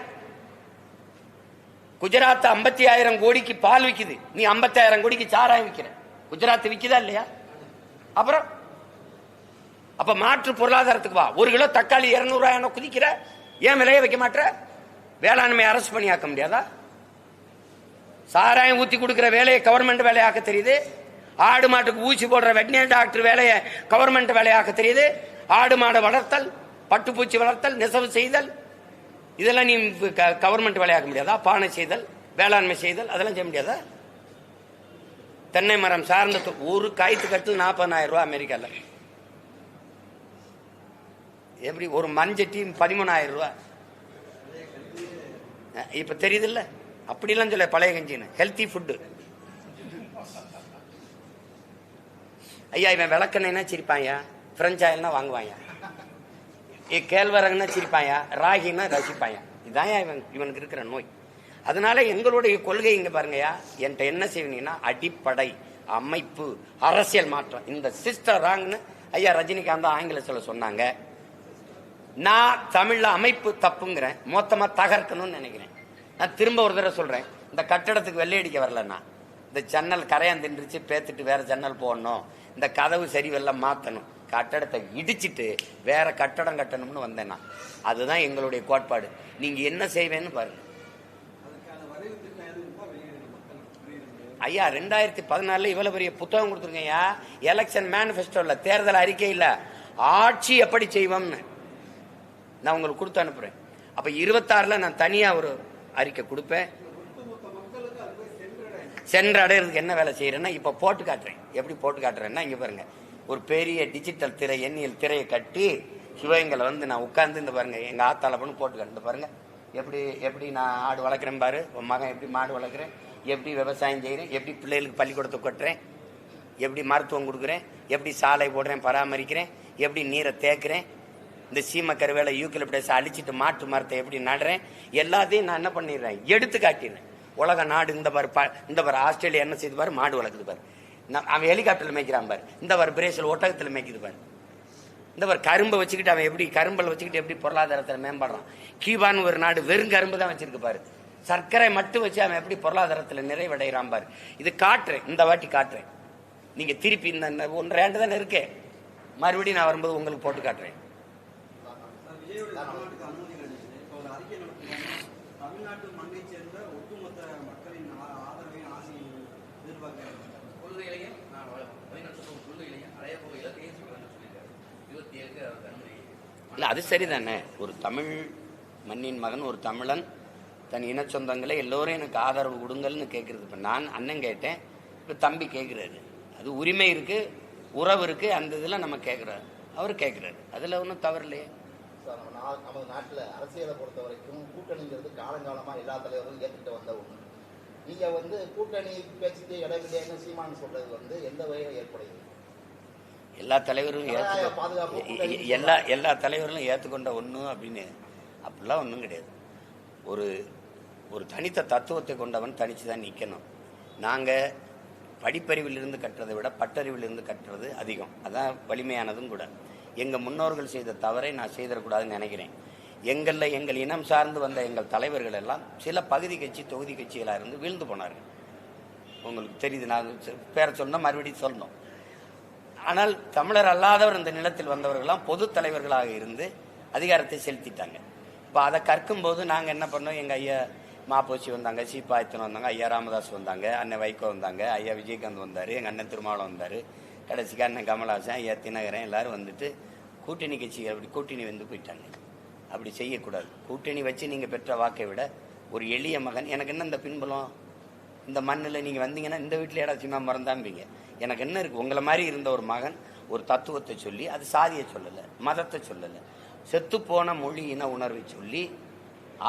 குஜராத் 50,000 கோடிக்கு பால் விக்குது, நீ 50,000 கோடிக்கு சாராயம் விக்கிற. குஜராத் விக்குதா இல்லையா? அப்புறம் அப்ப மாற்று பொருளாதாரத்துக்கு வா. 1 கிலோ தக்காளி 200 ரூபாய் குதிக்கிற, ஏன் விலையை வைக்க மாட்ட? வேளாண்மை அரசு பணியாக்க முடியாதா? சாராயம் ஊத்தி கொடுக்கிற வேலையை கவர்மெண்ட் வேலையாக்க தெரியுது. ஆடு மாட்டுக்கு ஊசி போடுற வெட்டினரி டாக்டர் வேலையை கவர்மெண்ட் வேலையாக்க தெரியுது. ஆடு மாடு வளர்த்தல், பட்டுப்பூச்சி வளர்த்தல், நெசவு செய்தல், இதெல்லாம் நீ கவர்மெண்ட் வேலையாக்க முடியாதா? பானை செய்தல், வேளாண்மை செய்தல், அதெல்லாம் செய்ய முடியாதா? தென்னை மரம் சார்ந்த ஒரு காய்த்து கட்டு 40,000 ரூபாய் அமெரிக்கால. எப்படி ஒரு மஞ்சட்டி 13,000 ரூபாய். இப்ப தெரியுது இல்ல? அப்படிலாம் சொல்ல பழைய கஞ்சின்னு ஹெல்த்தி ஃபுட்டு. ஐயா இவன் விளக்கெண்ணா சிரிப்பாயா, பிரெஞ்ச் ஆயில்னா வாங்குவாயா, கேழ்வரகுன்னா சிரிப்பாயா, ராகின்னா ரசிப்பாயா. இதுதான் இவனுக்கு இருக்கிற நோய். அதனால எங்களுடைய கொள்கை இங்க பாருங்கயா, என்கிட்ட என்ன செய்வீங்கன்னா அடிப்படை அமைப்பு அரசியல் மாற்றம். இந்த சிஸ்டர் ராங்னு ஐயா ரஜினிகாந்த் ஆங்கிலத்தில் சொன்னாங்க. நான் தமிழ்ல அமைப்பு தப்புங்கிறேன், மொத்தமா தகர்க்கணும்னு நினைக்கிறேன். நான் திரும்ப ஒரு தடவை சொல்றேன், இந்த கட்டடத்துக்கு வெள்ளை அடிக்க வரலன்னா இந்த ஜன்னல் கரையான் தின்றுச்சு பேத்துட்டு வேற ஜன்னல் போடணும், இந்த கதவு சரி வெள்ளம் மாத்தணும், கட்டடத்தை இடிச்சிட்டு வேற கட்டடம் கட்டணும்னு வந்தேன்னா அதுதான் எங்களுடைய கோட்பாடு. நீங்க என்ன செய்வேன்னு பாருங்க ஐயா. 2014 இவ்வளவு பெரிய புத்தகம் கொடுத்துருங்கய்யா, எலெக்ஷன் மேனிபெஸ்டோல, தேர்தல் அறிக்கை இல்ல, ஆட்சி எப்படி செய்வோம்னு நான் உங்களுக்கு கொடுத்து அனுப்புறேன். அப்ப 26ல நான் தனியா ஒரு அறிக்கை கொடுப்பேன். சென்றடைறதுக்கு என்ன வேலை செய்யறேன்னா இப்ப போட்டு காட்டுறேன். எப்படி போட்டு காட்டுறேன்னா இங்க பாருங்க, ஒரு பெரிய டிஜிட்டல் திரை, எண்ணியல் திரையை கட்டி சிவகங்களை நான் உட்கார்ந்து இந்த பாருங்க எங்க ஆத்தால பண்ணு போட்டு காட்டு பாருங்க, எப்படி நான் ஆடு வளர்க்குறேன் பாரு, உன் மகன் எப்படி மாடு வளர்க்குறேன், எப்படி விவசாயம் செய்யறேன், எப்படி பிள்ளைகளுக்கு பள்ளிக்கூடத்தை கட்டுறேன், எப்படி மருத்துவம் கொடுக்குறேன், எப்படி சாலை போடுறேன் பராமரிக்கிறேன், எப்படி நீரை தேக்குறேன், இந்த சீம கருவேலை யூக்கலிப்டஸ் அழிச்சிட்டு மாட்டு மரத்தை எப்படி நடுறேன், எல்லாத்தையும் நான் என்ன பண்ணிடுறேன் எடுத்து காட்டிடுறேன். உலக நாடு இந்த பாரு ஆஸ்திரேலியா என்ன செய்து பாரு, மாடு வளர்க்குது பாரு, அவன் ஹெலிகாப்டர்ல மேய்க்கிறான் பாரு, இந்த பாரு பிரேசில் ஒட்டகத்தில் மேய்க்குது பாரு, இந்த பாரு கரும்பை வச்சுக்கிட்டு அவன் எப்படி கரும்பல் வச்சுக்கிட்டு எப்படி பொருளாதாரத்தில் மேம்படுறான். கியூபான்னு ஒரு நாடு வெறும் கரும்பு தான் வச்சிருக்கு பாரு, சர்க்கரை மட்டும் வச்சு அவன் எப்படி பொருளாதாரத்தில் நிறைவடைகிறான் பாரு. இது காட்டுறேன், இந்த வாட்டி காட்டுறேன். நீங்க திருப்பி இந்த 1.5 ஆண்டு தானே இருக்கே, மறுபடியும் நான் வரும்போது உங்களுக்கு போட்டு காட்டுறேன். தமிழ்நாட்டு மண்ணை சேர்ந்த ஒட்டுமொத்த மக்களின் ஆதரவையும் ஆசையும் எதிர்பார்க்கிறேன். கொள்கையிலையும் கொள்கையிலையும் அடைய போக இலக்கையும் சொல்லியிருக்காரு. 27க்கு அனுமதி இல்ல, அது சரிதானே. ஒரு தமிழ் மண்ணின் மகன், ஒரு தமிழன் தன் இன சொந்தங்களை எல்லோரும் எனக்கு ஆதரவு கொடுங்கள்னு கேட்கறது. இப்ப நான் அண்ணன் கேட்டேன், இப்ப தம்பி கேட்கிறாரு. அது உரிமை இருக்கு, உறவு இருக்கு, அந்த இதுல நம்ம கேட்கிறாரு, அவர் கேட்கிறாரு, அதுல ஒன்றும் தவறு இல்லையே. நமது நாட்டில் அரசியலை பொறுத்த வரைக்கும் கூட்டணிங்கிறது காலங்காலமா எல்லா தலைவர்களும் ஏற்றுக்கிட்டு வந்த ஒண்ணு. நீங்க கூட்டணி பேச்சுக்கு இடவில்லைன்னு சீமான் சொல்றது எந்த வகையில் ஏற்படுது? எல்லா தலைவரும் எல்லா தலைவர்களும் ஏற்றுக்கொண்ட ஒண்ணு அப்படின்னு அப்படிலாம் ஒன்றும் கிடையாது. ஒரு தனித்த தத்துவத்தை கொண்டவன் தனிச்சுதான் நிக்கணும். நாங்க படிப்பறிவிலிருந்து கற்றதை விட பட்டறிவிலிருந்து கற்றது அதிகம், அதான் வலிமையானதும் கூட. எங்க முன்னோர்கள் செய்த தவறை நான் செய்திடக்கூடாதுன்னு நினைக்கிறேன். எங்கள் இனம் சார்ந்து வந்த எங்கள் தலைவர்கள் எல்லாம் சில பகுதி கட்சி தொகுதி கட்சிகளா இருந்து வீழ்ந்து போனார்கள். உங்களுக்கு தெரியுது, நான் பேரை சொன்ன மறுபடியும் சொல்லணும். ஆனால் தமிழர் அல்லாதவர் இந்த நிலத்தில் வந்தவர்கள்லாம் பொது தலைவர்களாக இருந்து அதிகாரத்தை செலுத்திட்டாங்க. இப்போ அதை கற்கும் போது நாங்கள் என்ன பண்ணோம், எங்கள் ஐயா மாப்போச்சி வந்தாங்க, சீப்பாயத்தன் வந்தாங்க, ஐயா ராமதாஸ் வந்தாங்க, அண்ணன் வைகோ வந்தாங்க, ஐயா விஜயகாந்த் வந்தார், எங்கள் அண்ணன் திருமாவளம் வந்தார், கடைசிக்கு அண்ணன் கமலஹாசன், ஐயா தினகரன் எல்லாரும் வந்துட்டு கூட்டணி கட்சிகள் அப்படி கூட்டணி போயிட்டாங்க. அப்படி செய்யக்கூடாது. கூட்டணி வச்சு நீங்கள் பெற்ற வாக்கை விட ஒரு எளிய மகன், எனக்கு என்ன இந்த பின்புலம், இந்த மண்ணில் நீங்கள் வந்தீங்கன்னா இந்த வீட்டில் ஏடாச்சுமா மறந்தாம்பிங்க, எனக்கு என்ன இருக்குது, உங்களை மாதிரி இருந்த ஒரு மகன் ஒரு தத்துவத்தை சொல்லி, அது சாதியை சொல்லலை, மதத்தை சொல்லலை, செத்துப்போன மொழி இன உணர்வை சொல்லி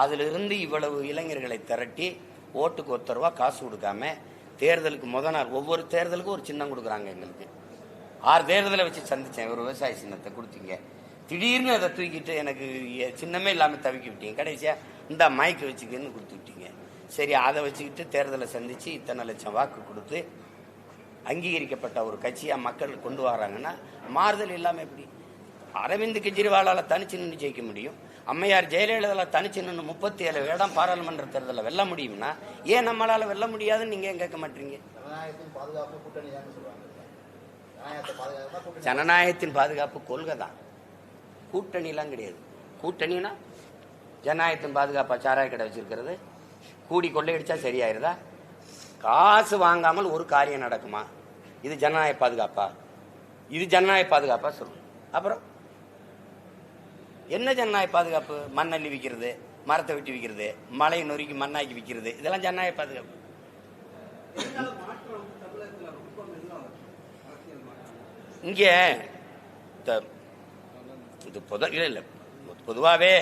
அதிலிருந்து இவ்வளவு இளைஞர்களை திரட்டி ஓட்டுக்கு ₹1 காசு கொடுக்காம தேர்தலுக்கு முத நாள் ஒவ்வொரு தேர்தலுக்கும் ஒரு சின்னம் கொடுக்குறாங்க. எங்களுக்கு 6 தேர்தலை வச்சு சந்திச்சேன், ஒரு விவசாய சின்னத்தை கொடுத்தீங்க, திடீர்னு அதை தூக்கிட்டு எனக்கு சின்னமே இல்லாமல் தவிக்கி விட்டீங்க, கடைசியா இந்த மைக்கு வச்சுக்கின்னு கொடுத்து விட்டீங்க. சரி, அதை வச்சுக்கிட்டு தேர்தலை சந்திச்சு இத்தனை லட்சம் வாக்கு கொடுத்து அங்கீகரிக்கப்பட்ட ஒரு கட்சியா மக்கள் கொண்டு வராங்கன்னா மாறுதல் இல்லாமல் எப்படி? அரவிந்த் கெஜ்ரிவாலால தனிச்சு நின்று ஜெயிக்க முடியும். அம்மையார் ஜெயலலிதால தனிச்சு நின்று 37 இடம் பாராளுமன்ற தேர்தலில் வெல்ல முடியும்னா ஏன் நம்மளால வெல்ல முடியாதுன்னு நீங்க ஏன் கேட்க மாட்டீங்க? ஜனநாயகத்தின் பாதுகாப்பு கூட்டணி தான் சொல்றாங்க. ஜனநாயகத்தை பாதுகாப்பு கூட்டணி. ஜனநாயகத்தின் பாதுகாப்பு கொள்கை தான், கூட்டணிலாம் கிடையாது. கூட்டணினா ஜனநாயகத்தின் பாதுகாப்பா சாராய கடை வச்சிருக்கிறது? கூடி கொள்ளையடிச்சா சரியாயிருதா? காசு வாங்காமல் ஒரு காரியம் நடக்குமா? இது ஜனநாயக பாதுகாப்பா? இது ஜனநாயக பாதுகாப்பா சொல்லுங்க. அப்புறம் என்ன ஜனநாயக பாதுகாப்பு? மண்ணள்ளி விற்கிறது, மரத்தை வெட்டி விற்கிறது, மலையை நொறுக்கி மண்ணாக்கி விற்கிறது, இதெல்லாம் ஜனநாயக பாதுகாப்பு. மாற்றம் தமிழகத்துல ரொம்ப மெதுவா வருது. அரசியல் மாற்றம் இங்க இது இல்லை பொதுவாகவே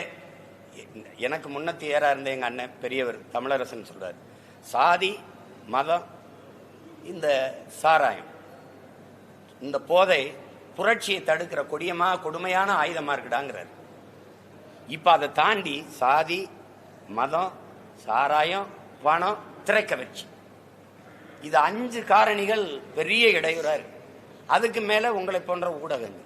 எனக்கு முன்னத்தி ஏறா இருந்த எங்க அண்ணன் பெரியவர் தமிழரசன் சொல்றாரு, சாதி மதம் இந்த சாராயம் இந்த போதை புரட்சியை தடுக்கிற கொடுமையான ஆயுதமா இருக்குடாங்கிறார். இப்ப அதை தாண்டி சாதி மதம் சாராயம் பணம் திரைக்கவர்ச்சி இது 5 காரணிகள் பெரிய இடையூறா இருக்கு. அதுக்கு மேல உங்களை போன்ற ஊடகங்கள்,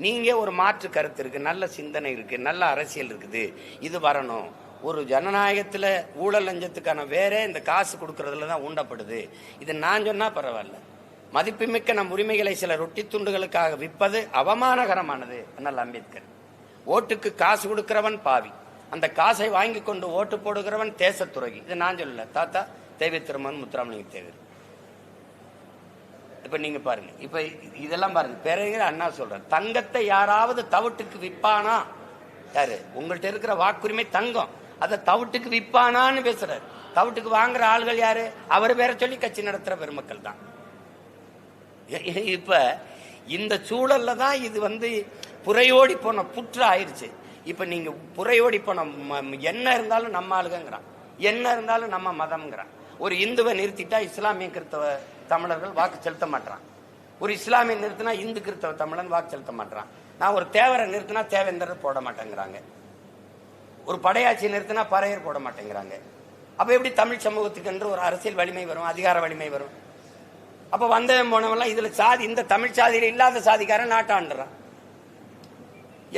நீங்க ஒரு மாற்று கருத்து இருக்கு, நல்ல சிந்தனை இருக்கு, நல்ல அரசியல் இருக்குது, இது வரணும். ஒரு ஜனநாயகத்துல ஊழல் லஞ்சத்துக்கான வேற இந்த காசு கொடுக்கறதுல தான் ஊண்டப்படுது. இது நான் சொன்னா பரவாயில்ல. மதிப்புமிக்க நம் உரிமைகளை சில ரொட்டி துண்டுகளுக்காக விற்பது அவமானகரமானது. அண்ணல் அம்பேத்கர். ஓட்டுக்கு காசு கொடுக்கிறவன் பாவி, அந்த காசை வாங்கி கொண்டு ஓட்டு போடுகிறவன் தேசத்துறகி. இது நான் சொல்லல, தாத்தா தேவை திருமன் முத்துராமலிங்க தேவர். இப்ப நீங்க பாருங்க, இப்ப இதெல்லாம் பாருங்க. பேரறிஞர் அண்ணா சொல்ற, தங்கத்தை யாராவது தவிட்டுக்கு விற்பானா? யாரு? உங்கள்கிட்ட இருக்கிற வாக்குரிமை தங்கம், அதை தவிட்டுக்கு விற்பானான்னு பேசுறாரு. தவிட்டுக்கு வாங்குற ஆள்கள் யாரு? அவர் பேரை சொல்லி கட்சி நடத்துற பெருமக்கள் தான். இப்ப இந்த சூழல்ல தான் இது புறையோடி போன புற்று ஆயிடுச்சு. இப்ப நீங்க புறையோடி போன என்ன இருந்தாலும் நம்ம ஆளுங்கிறான், என்ன இருந்தாலும் நம்ம மதம்ங்கிறான். ஒரு இந்துவை நிறுத்திட்டா இஸ்லாமிய கிறிஸ்தவ தமிழர்கள் வாக்கு செலுத்த மாட்டான். ஒரு இஸ்லாமிய நிறுத்தினா இந்து கிறிஸ்தவ தமிழன் வாக்கு செலுத்த மாட்டான். நான் ஒரு தேவரை நிறுத்தினா தேவேந்தர் போட மாட்டேங்கிறாங்க. ஒரு படையாட்சி நிறுத்தினா பறையர் போட மாட்டேங்கிறாங்க. அப்ப எப்படி தமிழ் சமூகத்துக்கு என்று ஒரு அரசியல் வலிமை வரும், அதிகார வலிமை வரும்? அப்ப வந்தவன் போனவெல்லாம் இதுல சாதி, இந்த தமிழ் சாதியில இல்லாத சாதிக்காரன் நாட்டாண்டுறான்.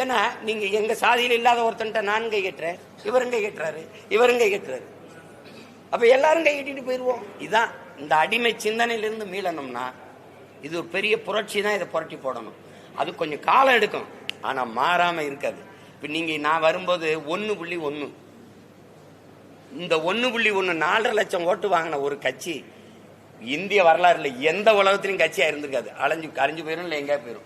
ஏன்னா நீங்க எங்க சாதியில இல்லாத ஒருத்தன்ட்ட நான் கை கட்டுறேன், இவரும் கை கட்டுறாரு, இவரும் கை கட்டுறாரு. அப்ப எல்லாரும் கை கட்டிட்டு போயிருவோம். இதுதான் இந்த அடிமை சிந்தனையிலிருந்து மீளணும்னா இது ஒரு பெரிய புரட்சி தான். இதை புரட்டி போடணும். அது கொஞ்சம் காலம் எடுக்கும், ஆனா மாறாம இருக்காது. இப்ப நீங்க நான் வரும்போது 1.1 இந்த 1.1 4.5 லட்சம் ஓட்டு வாங்கின ஒரு கட்சி இந்திய வரலாறுல எந்த உலகத்திலும் கட்சியா இருந்திருக்காது. அழிஞ்சு போயிரும், இல்லை எங்கேயா போயிரும்.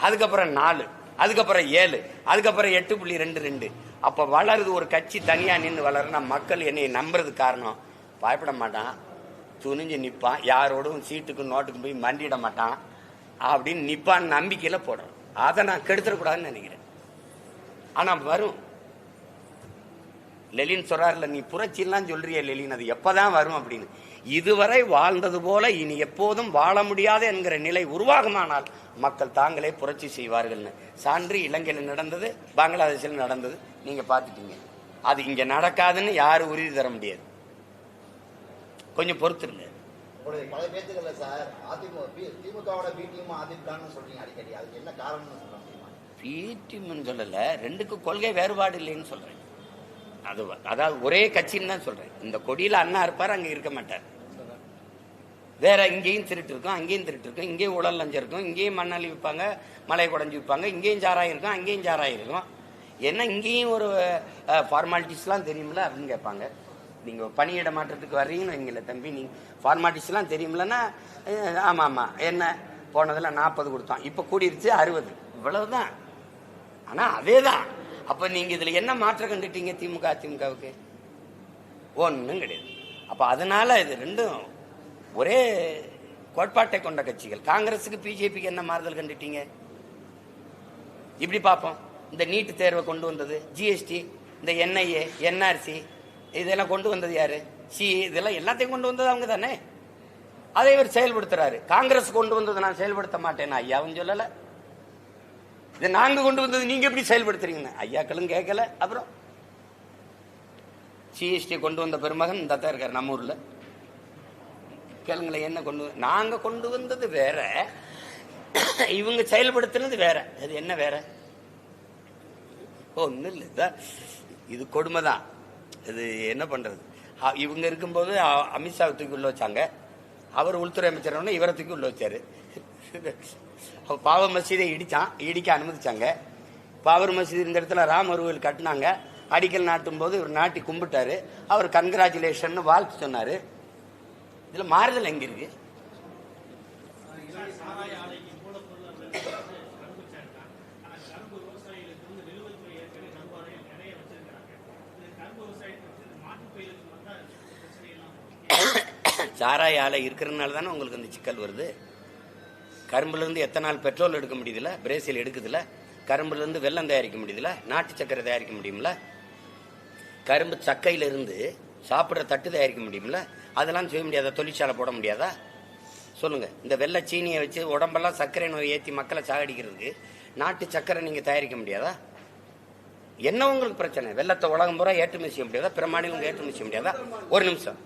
அதுக்கப்புறம் 4, அதுக்கப்புறம் 7, அதுக்கப்புறம் 8.22. அப்ப வளருது ஒரு கட்சி தனியா நின்று வளருனா மக்கள் என்னை நம்புறது காரணம். பயப்பட மாட்டான், துணிஞ்சு நிற்பான், யாரோடும் சீட்டுக்கும் நோட்டுக்கும் போய் மண்டிட மாட்டான் அப்படின்னு நிப்பான்னு நம்பிக்கையில போடுறோம். அதை நான் கெடுத்துடக்கூடாதுன்னு நினைக்கிறேன். ஆனா வரும். லெலின் சொல்றாருல, நீ புரட்சியெல்லாம் சொல்றிய லெலின், அது எப்பதான் வரும் அப்படின்னு. இதுவரை வாழ்ந்தது போல இனி எப்போதும் வாழ முடியாது என்கிற நிலை உருவாகுமானால் மக்கள் தாங்களே புரட்சி செய்வார்கள்னு சான்று இலங்கையில் நடந்தது, பங்களாதேஷில் நடந்தது, நீங்க பாத்துட்டீங்க. அது இங்க நடக்காதுன்னு யாரும் உறுதி தர முடியாது. கொஞ்சம் பொறுத்துருங்க. பல பேச்சுக்கள்ல சார் திமுகவோட பி டீம் அதிமுகன்னு சொல்றீங்க அடிக்கடி, அதுக்கு என்ன காரணம்னு சொல்ல முடியுமா? பி டீம்னு சொல்லல, ரெண்டுக்கும் கொள்கை வேறுபாடு இல்லைன்னு சொல்றேன். அதாவது ஒரே கட்சின்னு தான் சொல்றேன். இந்த கொடியில அண்ணா இருப்பார், அங்க இருக்க மாட்டார். வேற இங்கேயும் திருட்டு இருக்கும், அங்கேயும் திருட்டு இருக்கும், இங்கேயும் உடல் லஞ்சம் இருக்கும், இங்கேயும் மண்ணாளி விற்பாங்க, மலை குடஞ்சி விற்பாங்க, இங்கேயும் சாராயம் இருக்கும், அங்கேயும் சாராயம் இருக்கும். என்ன இங்கேயும் ஒரு ஃபார்மாலிட்டிஸ்லாம் தெரியுமில்ல அப்படின்னு கேட்பாங்க. நீங்க பணியிட மாற்றத்துக்கு வர்றீங்கன்னு வைங்கல, தம்பி நீங்க ஃபார்மாலிட்டிஸ்லாம் தெரியுமில்லன்னா, ஆமா ஆமா என்ன போனதுல 40 கொடுத்தோம், இப்ப கூடிருச்சு 60, இவ்வளவுதான். ஆனா அதேதான். அப்ப நீங்க இதுல என்ன மாற்றம் கண்டுட்டீங்க? திமுக அதிமுகவுக்கு ஒன்னும் கிடையாது. அப்ப அதனால இது ரெண்டும் ஒரே கோட்பாட்டை கொண்ட கட்சிகள். காங்கிரஸுக்கு பிஜேபிக்கு என்ன மாறுதல் கண்டுட்டீங்க? இப்படி பார்ப்போம். இந்த நீட் தேர்வை கொண்டு வந்தது, ஜிஎஸ்டி, இந்த என்ஐஏ, என்ஆர்சி இதெல்லாம் கொண்டு வந்தது யாரு? இதெல்லாம் எல்லாத்தையும் கொண்டு வந்தது அவங்க தானே. அதை இவர் செயல்படுத்துறாரு. காங்கிரஸ் கொண்டு வந்தது நான் செயல்படுத்த மாட்டேன் ஐயாவும் சொல்லல. இதை நாங்க கொண்டு வந்தது நீங்க எப்படி செயல்படுத்துறீங்க ஐயாக்களும் கேட்கல. அப்புறம் ஜிஎஸ்டி கொண்டு வந்த பெருமகன் இந்த தான் இருக்காரு நம்ம ஊர்ல. கேளுங்களேன், என்ன கொண்டு நாங்க கொண்டு வந்தது வேற, இவங்க செயல்படுத்துறது வேற. அது என்ன வேற? ஒன்றும் இல்லை, இது கொடுமைதான். இது என்ன பண்றது? இவங்க இருக்கும்போது அமித்ஷா தூக்கி உள்ள வச்சாங்க, அவர் உள்துறை அமைச்சர் இவரை தூக்கி உள்ள வச்சாரு. பாபர் மசீதை இடிக்க அனுமதிச்சாங்க. பாபர் மசீது இந்த இடத்துல ராம் கோவில் கட்டினாங்க. அடிக்கல் நாட்டும் போது இவர் நாட்டி கும்பிட்டாரு. அவர் கன்கிராச்சுலேஷன் வாழ்த்து சொன்னாரு. இதுல மாறுதல் எங்க இருக்கு? சாராய ஆலை இருக்கிறதுனால தானே உங்களுக்கு இந்த சிக்கல் வருது. கரும்புல இருந்து எத்தனை நாள் பெட்ரோல் எடுக்க முடியுதுல, பிரேசில் எடுக்குதுல. கரும்புல இருந்து வெல்லம் தயாரிக்க முடியுதுல, நாட்டு சக்கரை தயாரிக்க முடியும்ல. கரும்பு சக்கையில இருந்து சாப்பிட்ற தட்டு தயாரிக்க முடியும்ல. அதெல்லாம் செய்ய முடியாதா? தொழிற்சாலை போட முடியாதா? சொல்லுங்க. இந்த வெள்ளை சீனியை வச்சு உடம்பெல்லாம் சர்க்கரை நோய் ஏற்றி மக்களை சாகடிக்கிறதுக்கு நாட்டு சக்கரை நீங்க தயாரிக்க முடியாதா? என்ன உங்களுக்கு பிரச்சனை? வெள்ளத்தை உலகம் பூரா ஏற்றுமதி செய்ய முடியாதா? பிற மாநிலங்கள் ஏற்றுமதி செய்ய முடியாதா? ஒரு நிமிஷம்.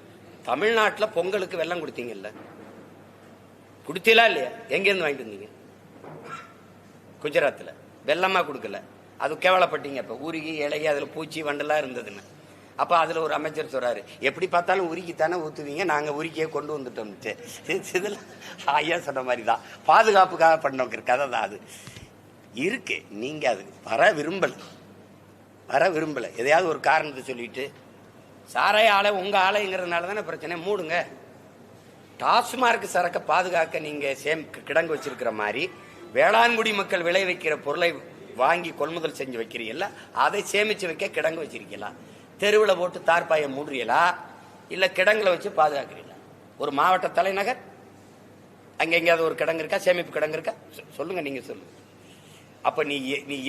தமிழ்நாட்டில் பொங்கலுக்கு வெள்ளம் கொடுத்தீங்கல்ல, கொடுத்தீங்களா இல்லையா? எங்கேருந்து வாங்கிட்டு வந்தீங்க? குஜராத்தில். வெள்ளமா கொடுக்கல, அது கேவலப்பட்டீங்க. இப்போ உருகி இலகி அதில் பூச்சி வண்டெல்லாம் இருந்ததுன்னு. அப்போ அதில் ஒரு அமைச்சர் சொல்றாரு, எப்படி பார்த்தாலும் உருக்கித்தானே ஊற்றுவீங்க, நாங்கள் உருக்கியே கொண்டு வந்துட்டோம்ட்டு. இதில் ஐயா சொன்ன மாதிரி தான் பாதுகாப்புக்காக பண்ண கதை தான் அது இருக்கு. நீங்க அது வர விரும்பல எதையாவது ஒரு காரணத்தை சொல்லிட்டு சாராய ஆலை உங்க ஆலைங்கிறதுனால தானே பிரச்சனை. மூடுங்க. டாஸ்மார்க் சரக்க பாதுகாக்க நீங்க கிடங்கு வச்சிருக்கிற மாதிரி வேளாண்குடி மக்கள் விளை வைக்கிற பொருளை வாங்கி கொள்முதல் செஞ்சு வைக்கிறீங்களா, அதை சேமிச்சு வைக்க கிடங்கு வச்சிருக்கீங்களா? தெருவில் போட்டு தார்பாயை மூடுறீங்களா, இல்ல கிடங்குல வச்சு பாதுகாக்கிறீங்களா? ஒரு மாவட்ட தலைநகர் அங்க எங்கேயாவது ஒரு கிடங்கு இருக்கா? சேமிப்பு கிடங்கு இருக்கா? சொல்லுங்க, நீங்க சொல்லுங்க. அப்ப நீ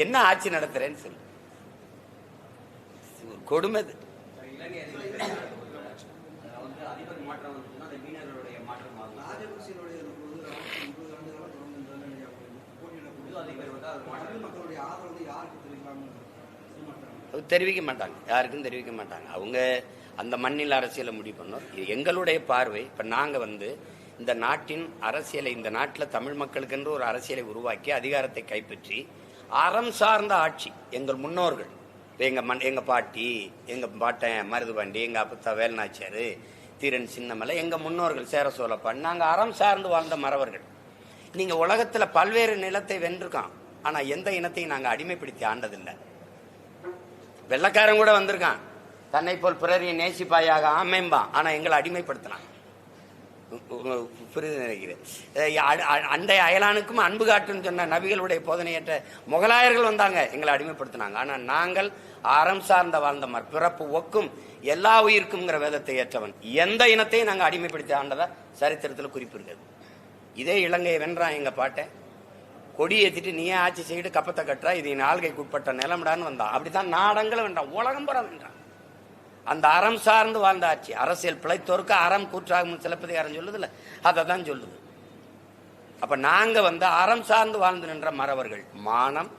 என்ன ஆட்சி நடத்துறேன்னு சொல்லு. கொடுமை. தெரிவிக்க மாட்டாங்க, யாருக்கும் தெரிவிக்க மாட்டாங்க. அவங்க அந்த மண்ணில் அரசியலை முடிவு பண்ணோம். எங்களுடைய பார்வை, இப்ப நாங்க இந்த நாட்டின் அரசியலை, இந்த நாட்டில் தமிழ் மக்களுக்கு என்று ஒரு அரசியலை உருவாக்கி அதிகாரத்தை கைப்பற்றி அறம் சார்ந்த ஆட்சி. எங்கள் முன்னோர்கள், எங்க பாட்டி, எங்க பாட்டன் மருதுபாண்டி, எங்க அப்பத்தா வேல்நாச்சியாரு, தீரன் சின்னமலை, எங்க முன்னோர்கள் சேர சோழப்பான், நாங்க அறம் சார்ந்து வாழ்ந்த மறவர்கள். நீங்க உலகத்துல பல்வேறு நிலத்தை வென்றிருக்கோம், ஆனா எந்த இனத்தையும் நாங்க அடிமைப்படுத்தி ஆண்டதில்லை. வெள்ளக்காரன் கூட வந்திருக்கான், தன்னை போல் பிறரையை நேசிப்பாயாக ஆமேம்பான், ஆனா எங்களை அடிமைப்படுத்தினான். புரிது நினைக்கிறேன். அண்டை அயலானுக்கும் அன்பு காட்டுன்னு சொன்ன நபிகளுடைய போதனையற்ற முகலாயர்கள் வந்தாங்க, எங்களை அடிமைப்படுத்தினாங்க. ஆனா நாங்கள் அறம் சார்ந்த வாழ்ந்தமர், பிறப்பு ஒக்கும் எல்லா உயிருக்கும்ங்கிற வேதத்தை ஏற்றவன். எந்த இனத்தையும் நாங்கள் அடிமைப்படுத்தி ஆண்டதா சரித்திரத்தில் குறிப்பு இருக்குது. இதே இலங்கையை வென்றான் எங்க பாட்டை, கொடி ஏற்றிட்டு நீயே ஆட்சி செய்து கப்பத்தை கட்டுறா, இது என் ஆள்கைக்கு உட்பட்ட நிலம்டான்னு வந்தான். அப்படித்தான் நாடங்களும் வென்றான், உலகம் புறம் வென்றான். அந்த அறம் சார்ந்து வாழ்ந்த ஆட்சி. அரசியல் பிழைத்தோருக்கு அறம் கூற்றாகும் சிலப்பதிகாரம் சொல்லுதுல்ல, அதை தான் சொல்லுது. அப்ப நாங்க அறம் சார்ந்து வாழ்ந்து நின்ற மறவர்கள். மானம்,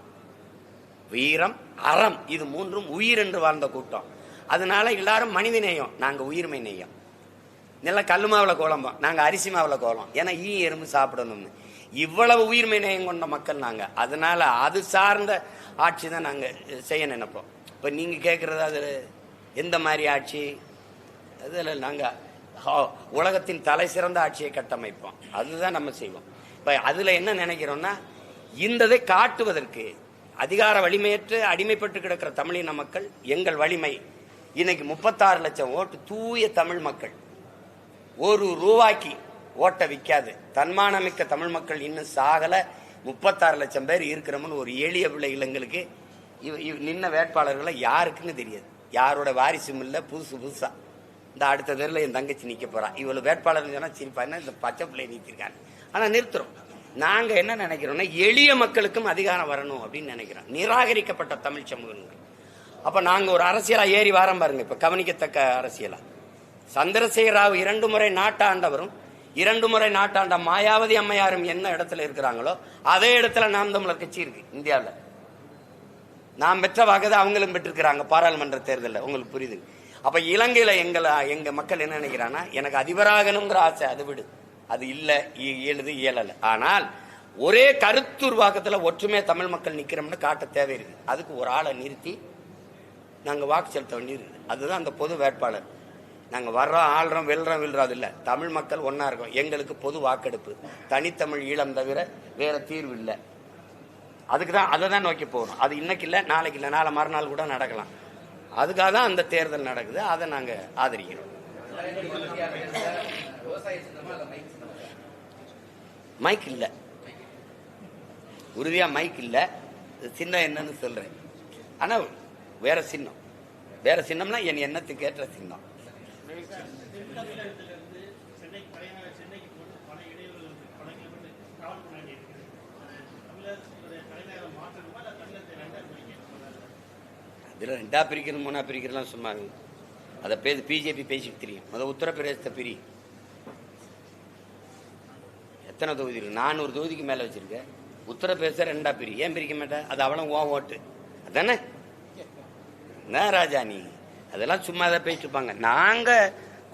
வீரம், அறம், இது மூன்றும் உயிர் என்று வாழ்ந்த கூட்டம். அதனால எல்லாரும் மனித நேயம், நாங்க உயிர்மை நேயம். நல்லா கல்லு மாவுல கோலம்போம், நாங்க அரிசி மாவுல கோலம். ஏன்னா ஈ எறும்பு சாப்பிடணும்னு. இவ்வளவு உயிர்மை நேயம் கொண்ட மக்கள் நாங்க. அதனால அது சார்ந்த ஆட்சி தான் நாங்க செய்ய நினைப்போம். இப்ப நீங்க கேட்கறது அது எந்த மாதிரி ஆட்சி? அதில் நாங்கள் உலகத்தின் தலை சிறந்த ஆட்சியை கட்டமைப்போம், அதுதான் நம்ம செய்வோம். இப்போ அதில் என்ன நினைக்கிறோம்னா, இந்ததை காட்டுவதற்கு அதிகார வலிமையற்று அடிமைப்பட்டு கிடக்கிற தமிழின மக்கள் எங்கள் வலிமை. இன்னைக்கு 36 லட்சம் ஓட்டு தூய தமிழ் மக்கள். ஒரு ரூபாய்க்கு ஓட்ட விற்காது தன்மானமிக்க தமிழ் மக்கள் இன்னும் சாகல. 36 லட்சம் பேர் இருக்கிறோம்னு ஒரு எளிய பிள்ளைகளுங்களுக்கு நின்ன வேட்பாளர்களை யாருக்குன்னு தெரியாது. யாரோட வாரிசும் இல்லை. புதுசா இந்த அடுத்த தெருல என் தங்கச்சி நிக்க போறா, இவ்வளவு வேட்பாளர் சொன்னா சிரிப்பாருன்னா இந்த பச்சை பிள்ளை நிறுத்திருக்காங்க. ஆனா நிறுத்துறோம். நாங்க என்ன நினைக்கிறோம்னா, எளிய மக்களுக்கும் அதிகாரம் வரணும் அப்படின்னு நினைக்கிறோம். நிராகரிக்கப்பட்ட தமிழ் சமூகங்கள். அப்ப நாங்க ஒரு அரசியலா ஏறி வாரம் பாருங்க. இப்ப கவனிக்கத்தக்க அரசியலா சந்திரசேகர ராவ் 2 முறை நாட்டாண்டவரும் 2 முறை நாட்டாண்ட மாயாவதி அம்மையாரும் என்ன இடத்துல இருக்கிறாங்களோ அதே இடத்துல நாம் தமிழர் கட்சி இருக்கு இந்தியாவில். நாம் பெற்ற வாக்குதான் அவங்களும் பெற்றிருக்கிறாங்க பாராளுமன்ற தேர்தலில். உங்களுக்கு புரியுது? அப்ப இலங்கையில எங்க மக்கள் என்ன நினைக்கிறாங்கன்னா, எனக்கு அதிபராகணுங்கிற ஆசை, அது விடு, அது இல்லை, இயலல. ஆனால் ஒரே கருத்துருவாக்கத்துல ஒற்றுமையா தமிழ் மக்கள் நிக்கிறோம்னு காட்ட தேவை இருக்கு. அதுக்கு ஒரு ஆளை நிறுத்தி நாங்க வாக்கு செலுத்த வேண்டியிருக்கு. அதுதான் அந்த பொது வேட்பாளர். நாங்க வர்றோம், ஆள்றோம், வெல்றோம் அது இல்ல. தமிழ் மக்கள் ஒன்னா இருக்கோம். எங்களுக்கு பொது வாக்கெடுப்பு, தனித்தமிழ் ஈழம் தவிர வேற தீர்வு இல்லை. அதுக்குதான் அதை தான் நோக்கி போகணும். அது இன்னைக்கு இல்லை, நாளைக்கு இல்லை, நாளை மறுநாள் கூட நடக்கலாம். அதுக்காக தான் அந்த தேர்தல் நடக்குது. அதை நாங்க ஆதரிக்கிறோம். மைக் இல்ல, உறுதியா மைக் இல்ல. சின்னம் என்னன்னு சொல்றேன். ஆனா வேற சின்னம், வேற சின்னம்னா என் எண்ணத்துக்கு ஏற்ற சின்னம். இதுல 2 பிரிக்கணும் 3 பிரிக்கலாம் சும்மா. அதை பிஜேபி பேசிட்டு தெரியும். முதல் உத்தரப்பிரதேசத்தை பிரி. எத்தனை தொகுதி இருக்கு? 400 தொகுதிக்கு மேல வச்சிருக்க. உத்தரப்பிரதேச 2 பிரி. ஏன் பிரிக்க மாட்டேன்? அது அவளும் ஓட்டு அதானே. என்ன ராஜா நீ அதெல்லாம் சும்மா தான் பேசிட்டு இருப்பாங்க. நாங்க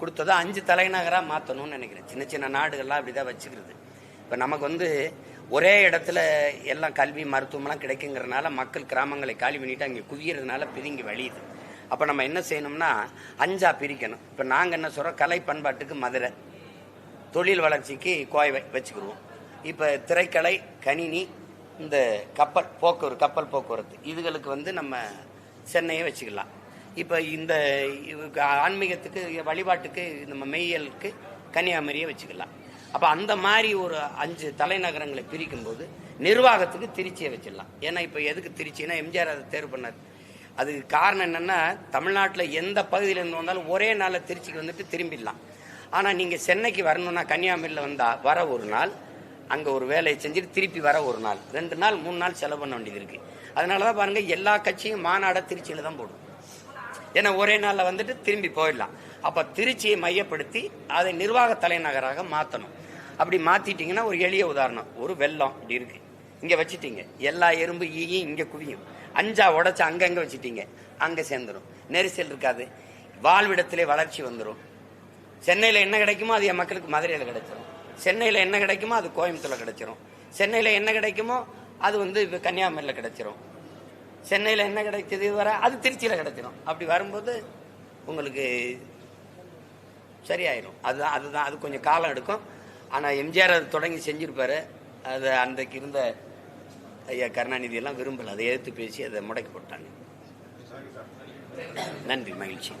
கொடுத்ததை 5 தலைநகரா மாத்தணும்னு நினைக்கிறேன். சின்ன சின்ன நாடுகள்லாம் அப்படிதான் வச்சுக்கிறது. இப்ப நமக்கு ஒரே இடத்துல எல்லாம் கல்வி மருத்துவம்லாம் கிடைக்குங்கிறதுனால மக்கள் கிராமங்களை காலி பண்ணிட்டு அங்கே குவியறதுனால பிரிங்கி வழியுது. அப்ப நம்ம என்ன செய்யணும்னா 5ஆ பிரிக்கணும். இப்ப நாங்க என்ன சொல்றோம், கலை பண்பாட்டுக்கு மதுரை, தொழில் வளர்ச்சிக்கு கோவை வச்சுக்கிடுவோம். இப்ப திரைக்கலை, கணினி, இந்த கப்பல் போக்குவரத்து இதுகளுக்கு நம்ம சென்னையை வச்சுக்கலாம். இப்ப இந்த ஆன்மீகத்துக்கு வழிபாட்டுக்கு நம்ம மெய்யலுக்கு கன்னியாகுமரியை வச்சுக்கலாம். அப்ப அந்த மாதிரி ஒரு 5 தலைநகரங்களை பிரிக்கும் போது நிர்வாகத்துக்கு திருச்சியை வச்சிடலாம். ஏன்னா இப்ப எதுக்கு திருச்சின்னா எம்ஜிஆர் அதை தேர்வு பண்ணார். அதுக்கு காரணம் என்னன்னா, தமிழ்நாட்டில் எந்த பகுதியில இருந்து வந்தாலும் ஒரே நாள்ல திருச்சிக்கு திரும்பிடலாம். ஆனா நீங்க சென்னைக்கு வரணும்னா கன்னியாகுமரியில வந்தா வர ஒரு நாள், அங்க ஒரு வேலையை செஞ்சுட்டு திருப்பி வர ஒரு நாள், 2 நாள் 3 நாள் செலவு பண்ண வேண்டியது இருக்கு. அதனாலதான் பாருங்க எல்லா கட்சியும் மாநாட திருச்சியில தான் போடும். ஏன்னா ஒரே நாள்ல திரும்பி போயிடலாம். அப்ப திருச்சியை மையப்படுத்தி அதை நிர்வாக தலைநகராக மாத்தணும். அப்படி மாத்திட்டீங்கன்னா ஒரு எளிய உதாரணம், ஒரு வெள்ளம் இப்படி இருக்கு, இங்க வச்சுட்டீங்க, எல்லா எறும்பு ஈயும் இங்க குவியும். 5ஆ உடைச்சு அங்கங்க வச்சுட்டீங்க, அங்க சேர்ந்துடும், நெரிசல் இருக்காது, வாழ்விடத்திலே வளர்ச்சி வந்துடும். சென்னையில என்ன கிடைக்குமோ அது என் மக்களுக்கு மதுரையில கிடைச்சிடும். சென்னையில என்ன கிடைக்குமோ அது கோயம்புத்தூர்ல கிடைச்சிரும். சென்னையில என்ன கிடைக்குமோ அது கன்னியாகுமரியில கிடைச்சிரும். சென்னையில என்ன கிடைச்சது வர அது திருச்சியில கிடைச்சிடும். அப்படி வரும்போது உங்களுக்கு சரியாயிரும். அதுதான் அது கொஞ்சம் காலம் எடுக்கும். ஆனா எம்ஜிஆர் அது தொடங்கி செஞ்சிருப்பாரு. அது அன்றைக்கு இருந்த ஐயா கருணாநிதி எல்லாம் விரும்பல, அதை எதிர்த்து பேசி அதை முடக்கி போட்டாங்க. நன்றி, மகிழ்ச்சி.